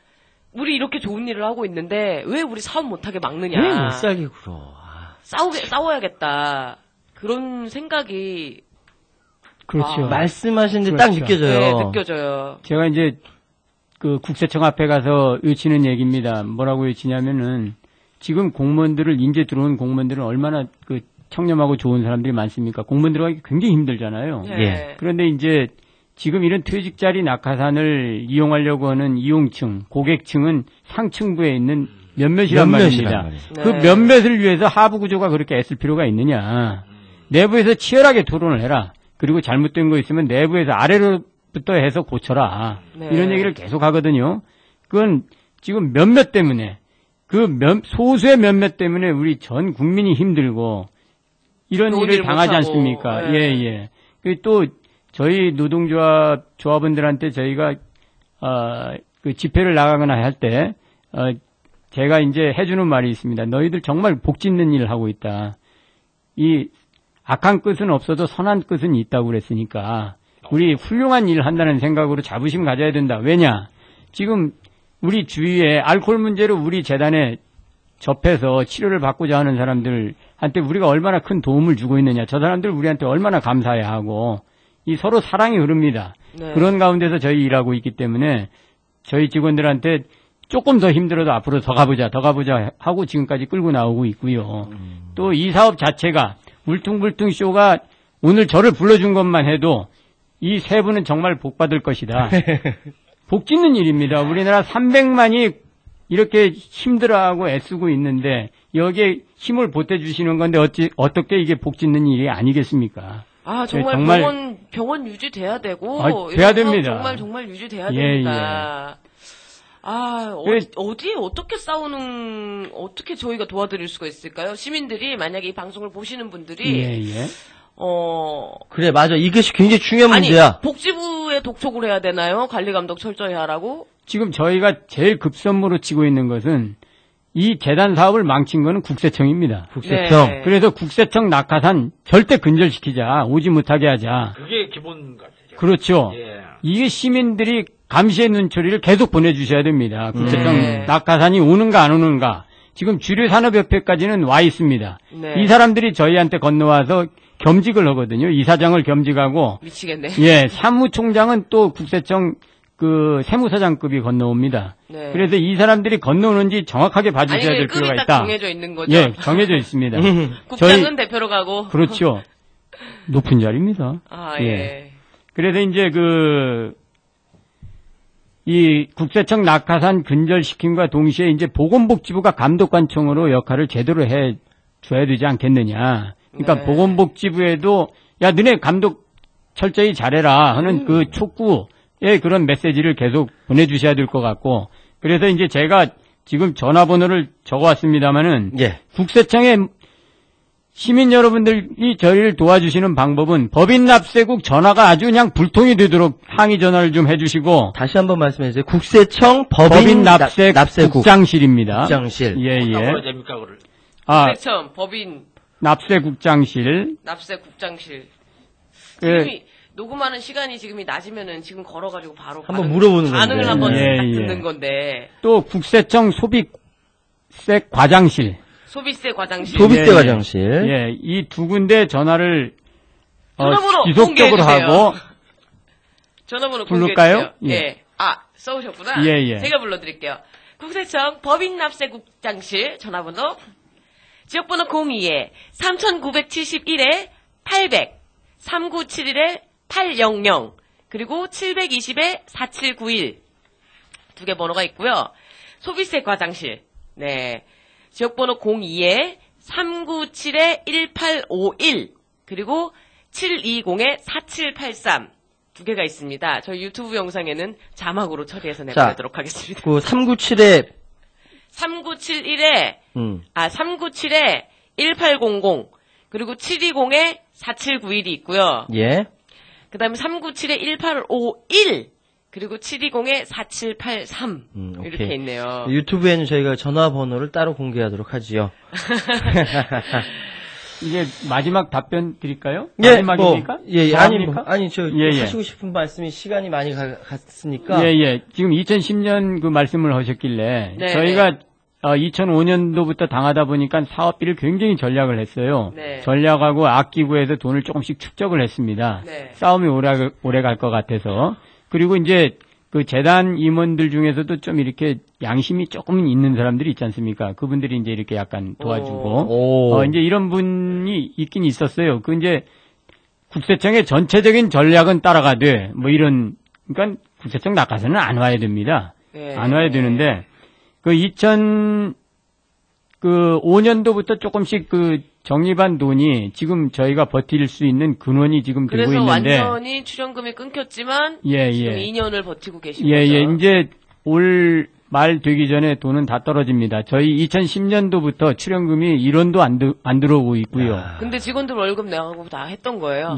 우리 이렇게 좋은 일을 하고 있는데 왜 우리 사업 못하게 막느냐. 왜 못 살게 굴어. 싸워야겠다. 그런 생각이 그렇죠. 말씀하시는데 딱 느껴져요. 네, 느껴져요. 제가 이제 그 국세청 앞에 가서 외치는 얘기입니다. 뭐라고 외치냐면은 지금 공무원들을 인제 들어온 공무원들은 얼마나 그 청렴하고 좋은 사람들이 많습니까? 공무원 들어가기 굉장히 힘들잖아요. 네. 그런데 이제 지금 이런 퇴직자리 낙하산을 이용하려고 하는 이용층, 고객층은 상층부에 있는 몇몇이란 말입니다. 그 몇몇을 위해서 하부 구조가 그렇게 애쓸 필요가 있느냐. 내부에서 치열하게 토론을 해라. 그리고 잘못된 거 있으면 내부에서 아래로부터 해서 고쳐라. 이런 얘기를 계속 하거든요. 그건 지금 몇몇 때문에 소수의 몇몇 때문에 우리 전 국민이 힘들고 이런 일을 당하지 않습니까? 또 저희 조합원들한테 저희가 그 집회를 나가거나 할 때 제가 이제 해주는 말이 있습니다. 너희들 정말 복 짓는 일을 하고 있다. 이 악한 끝은 없어도 선한 끝은 있다고 그랬으니까 우리 훌륭한 일을 한다는 생각으로 자부심 가져야 된다. 왜냐? 지금 우리 주위에 알코올 문제로 우리 재단에 접해서 치료를 받고자 하는 사람들한테 우리가 얼마나 큰 도움을 주고 있느냐. 저 사람들 우리한테 얼마나 감사해야 하고 이 서로 사랑이 흐릅니다. 그런 가운데서 저희 일하고 있기 때문에 저희 직원들한테 조금 더 힘들어도 앞으로 더 가보자 하고 지금까지 끌고 나오고 있고요. 또 이 사업 자체가 울퉁불퉁 쇼가 오늘 저를 불러준 것만 해도 이 세 분은 정말 복 받을 것이다. 복 짓는 일입니다. 우리나라 300만이 이렇게 힘들어하고 애쓰고 있는데 여기에 힘을 보태주시는 건데 어떻게 이게 복 짓는 일이 아니겠습니까? 정말 병원 유지돼야 되고 돼야 됩니다. 정말 유지돼야 됩니다. 어디에 어떻게 어떻게 저희가 도와드릴 수가 있을까요? 시민들이 만약에 이 방송을 보시는 분들이 그래, 맞아. 이것이 굉장히 중요한 문제야. 복지부에 독촉을 해야 되나요? 관리 감독 철저히 하라고? 지금 저희가 제일 급선무로 치고 있는 것은 이 재단 사업을 망친 거는 국세청입니다. 국세청. 네. 그래서 국세청 낙하산 절대 근절시키자. 오지 못하게 하자. 그게 기본 같아요. 그렇죠. 이게 시민들이 감시의 눈초리를 계속 보내주셔야 됩니다. 국세청 낙하산이 오는가 안 오는가. 지금 주류산업협회까지는 와 있습니다. 이 사람들이 저희한테 건너와서 겸직을 하거든요. 이사장을 겸직하고. 미치겠네. 사무총장은 또 국세청 세무서장급이 건너옵니다. 네. 그래서 이 사람들이 건너오는지 정확하게 봐주셔야 될 필요가 있다. 정해져 있는 거죠? 정해져 있습니다. 국장은 대표로 가고. 그렇죠. 높은 자리입니다. 그래서 이제 이 국세청 낙하산 근절시킴과 동시에 이제 보건복지부가 감독관청으로 역할을 제대로 해 줘야 되지 않겠느냐. 그러니까 보건복지부에도 너네 감독 철저히 잘해라 하는 그 촉구의 그런 메시지를 계속 보내주셔야 될 것 같고. 그래서 이제 제가 지금 전화번호를 적어왔습니다마는 국세청의 시민 여러분들이 저희를 도와주시는 방법은 법인납세국 전화가 아주 그냥 불통이 되도록 항의 전화를 좀 해주시고. 다시 한번 말씀해 주세요. 국세청 법인납세국 국장실입니다. 국장실. 뭐라 됩니까, 그걸? 국세청 법인 납세국장실. 납세국장실. 지금이 녹음하는 시간이 지금이 낮으면은 지금 걸어가지고 바로 한번 물어보는 건데. 반응을 한번 듣는 건데. 또 국세청 소비세 과장실. 소비세 과장실. 소비세 과장실. 이 두 군데 전화를 지속적으로 하고. 전화번호 부를까요? 써오셨구나. 제가 불러드릴게요. 국세청 법인납세국장실 전화번호 지역번호 02-3971-800 3971-800 그리고 720-4791 두 개 번호가 있고요. 소비세 과장실 지역번호 02-397-1851 그리고 720-4783 두 개가 있습니다. 저희 유튜브 영상에는 자막으로 처리해서 내보내도록 하겠습니다. 그 397에 397-1800 그리고 720-4791이 있고요. 그 다음에 397-1851 그리고 720-4783 이렇게 있네요. 유튜브에는 저희가 전화번호를 따로 공개하도록 하지요. 이게 마지막 답변 드릴까요? 마지막입니까? 하시고 싶은 말씀이 시간이 많이 갔으니까. 지금 2010년 그 말씀을 하셨길래 저희가 2005년도부터 당하다 보니까 사업비를 굉장히 전략을 했어요. 전략하고 아끼고 해서 돈을 조금씩 축적을 했습니다. 싸움이 오래 갈 것 같아서. 그리고 이제 그 재단 임원들 중에서도 좀 이렇게 양심이 조금 있는 사람들이 있지 않습니까? 그분들이 이제 이렇게 약간 도와주고. 이제 이런 분이 있긴 있었어요. 그 이제 국세청의 전체적인 전략은 따라가되 그러니까 국세청 낙하산은 안 와야 됩니다. 안 와야 되는데 그 2005년도부터 조금씩 적립한 돈이 지금 저희가 버틸 수 있는 근원이 지금 되고 있는데. 그래서 완전히 출연금이 끊겼지만. 지금 2년을 버티고 계신 거죠. 이제 올 말 되기 전에 돈은 다 떨어집니다. 저희 2010년도부터 출연금이 1원도 안 들어오고 있고요. 근데 직원들 월급 내가고 다 했던 거예요?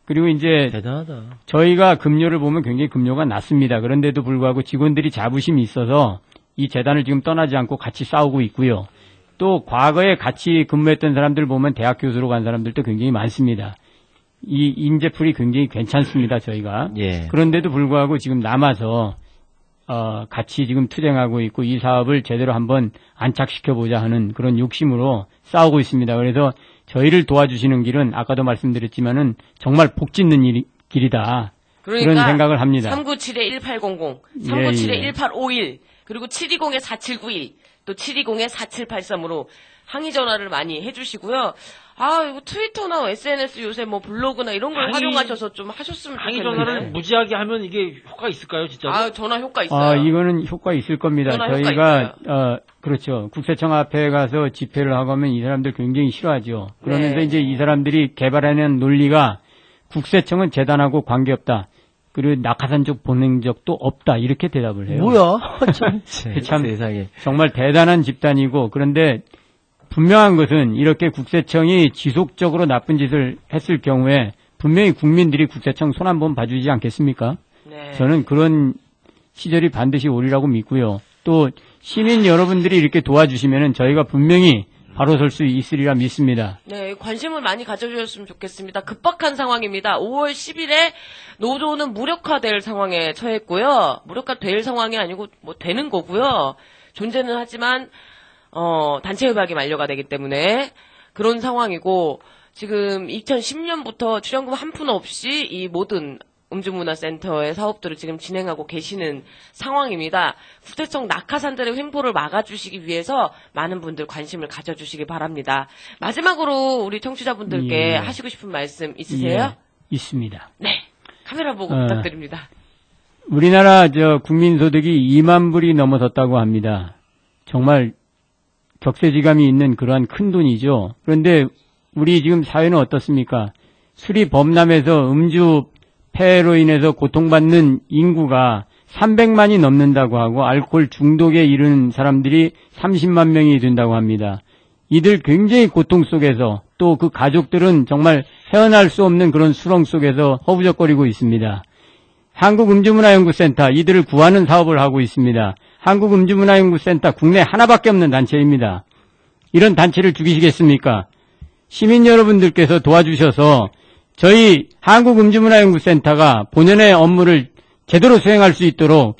그리고 이제. 대단하다. 저희가 급료를 보면 굉장히 급료가 낮습니다. 그런데도 불구하고 직원들이 자부심이 있어서 이 재단을 지금 떠나지 않고 같이 싸우고 있고요. 또 과거에 같이 근무했던 사람들 보면 대학 교수로 간 사람들도 굉장히 많습니다. 이 인재풀이 굉장히 괜찮습니다, 저희가. 그런데도 불구하고 지금 남아서 같이 지금 투쟁하고 있고 이 사업을 제대로 한번 안착시켜보자 하는 그런 욕심으로 싸우고 있습니다. 그래서 저희를 도와주시는 길은 아까도 말씀드렸지만은 정말 복 짓는 길이다. 그런 생각을 합니다. 397-1800, 397-1851, 그리고 720-4791, 또 720-4783으로 항의 전화를 많이 해주시고요. 이거 트위터나 SNS 요새 블로그나 이런 걸 활용하셔서 좀 하셨으면 좋겠는데. 항의 전화를 무지하게 하면 이게 효과 있을까요, 진짜? 전화 효과 있어요. 이거는 효과 있을 겁니다. 저희가, 그렇죠. 국세청 앞에 가서 집회를 하고 하면 이 사람들 굉장히 싫어하죠. 그러면서 이제 이 사람들이 개발해낸 논리가 국세청은 재단하고 관계없다. 그리고 낙하산 쪽 보낸 적도 없다. 이렇게 대답을 해요. 뭐야? 참 세상에. 정말 대단한 집단이고, 그런데 분명한 것은 이렇게 국세청이 지속적으로 나쁜 짓을 했을 경우에 분명히 국민들이 국세청 손 한번 봐주지 않겠습니까? 네. 저는 그런 시절이 반드시 오리라고 믿고요. 또 시민 여러분들이 이렇게 도와주시면은 저희가 분명히 바로 설 수 있으리라 믿습니다. 네, 관심을 많이 가져주셨으면 좋겠습니다. 급박한 상황입니다. 5월 10일에 노조는 무력화될 상황에 처했고요. 무력화될 상황이 아니고 뭐 되는 거고요. 존재는 하지만 단체 협약이 만료가 되기 때문에 그런 상황이고 지금 2010년부터 출연금 한 푼 없이 이 모든 음주문화센터의 사업들을 지금 진행하고 계시는 상황입니다. 국세청 낙하산들의 횡포를 막아주시기 위해서 많은 분들 관심을 가져주시기 바랍니다. 마지막으로 우리 청취자분들께 하시고 싶은 말씀 있으세요? 예, 있습니다. 네, 카메라 보고 부탁드립니다. 우리나라 국민소득이 2만 불이 넘어섰다고 합니다. 정말 격세지감이 있는 그러한 큰 돈이죠. 그런데 우리 지금 사회는 어떻습니까? 술이 범람해서 음주 폐로 인해서 고통받는 인구가 300만이 넘는다고 하고 알코올 중독에 이르는 사람들이 30만 명이 된다고 합니다. 이들 굉장히 고통 속에서 또 그 가족들은 정말 헤어날 수 없는 그런 수렁 속에서 허우적거리고 있습니다. 한국음주문화연구센터 이들을 구하는 사업을 하고 있습니다. 한국음주문화연구센터 국내 하나밖에 없는 단체입니다. 이런 단체를 죽이시겠습니까? 시민 여러분들께서 도와주셔서 저희 한국음주문화연구센터가 본연의 업무를 제대로 수행할 수 있도록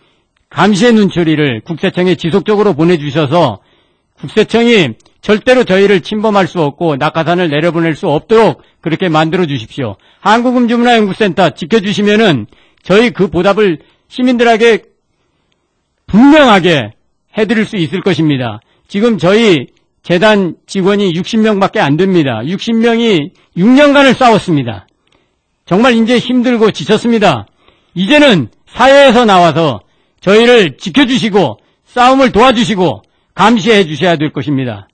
감시의 눈초리를 국세청에 지속적으로 보내주셔서 국세청이 절대로 저희를 침범할 수 없고 낙하산을 내려보낼 수 없도록 그렇게 만들어 주십시오. 한국음주문화연구센터 지켜주시면은 저희 그 보답을 시민들에게 분명하게 해드릴 수 있을 것입니다. 지금 저희 재단 직원이 60명밖에 안 됩니다. 60명이 6년간을 싸웠습니다. 정말 이제 힘들고 지쳤습니다. 이제는 사회에서 나와서 저희를 지켜주시고 싸움을 도와주시고 감시해 주셔야 될 것입니다.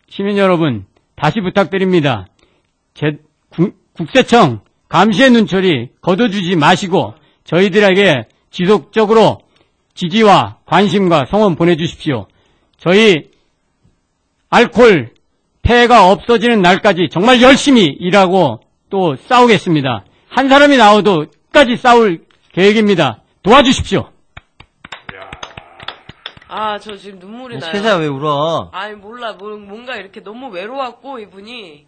시민 여러분 다시 부탁드립니다. 국세청 감시의 눈초리 거둬주지 마시고 저희들에게 지속적으로 지지와 관심과 성원 보내주십시오. 저희 알코올 폐해가 없어지는 날까지 정말 열심히 일하고 또 싸우겠습니다. 한 사람이 나와도 끝까지 싸울 계획입니다. 도와주십시오. 아, 저 지금 눈물이 나요. 세상에 왜 울어? 아니, 몰라. 뭔가 이렇게 너무 외로웠고, 이분이.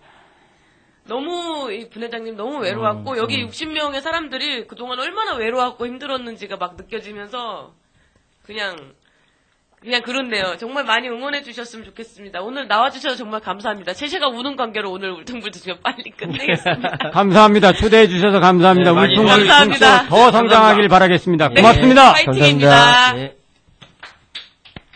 너무, 이 분회장님 너무 외로웠고, 여기 60명의 사람들이 그동안 얼마나 외로웠고 힘들었는지가 막 느껴지면서, 그냥 그렇네요. 정말 많이 응원해 주셨으면 좋겠습니다. 오늘 나와주셔서 정말 감사합니다. 채채가 우는 관계로 오늘 울퉁불퉁 좀 빨리 끝내겠습니다. 감사합니다. 초대해 주셔서 감사합니다. 네, 울퉁불퉁 더 성장하길 바라겠습니다. 고맙습니다. 네, 파이팅입니다. 네.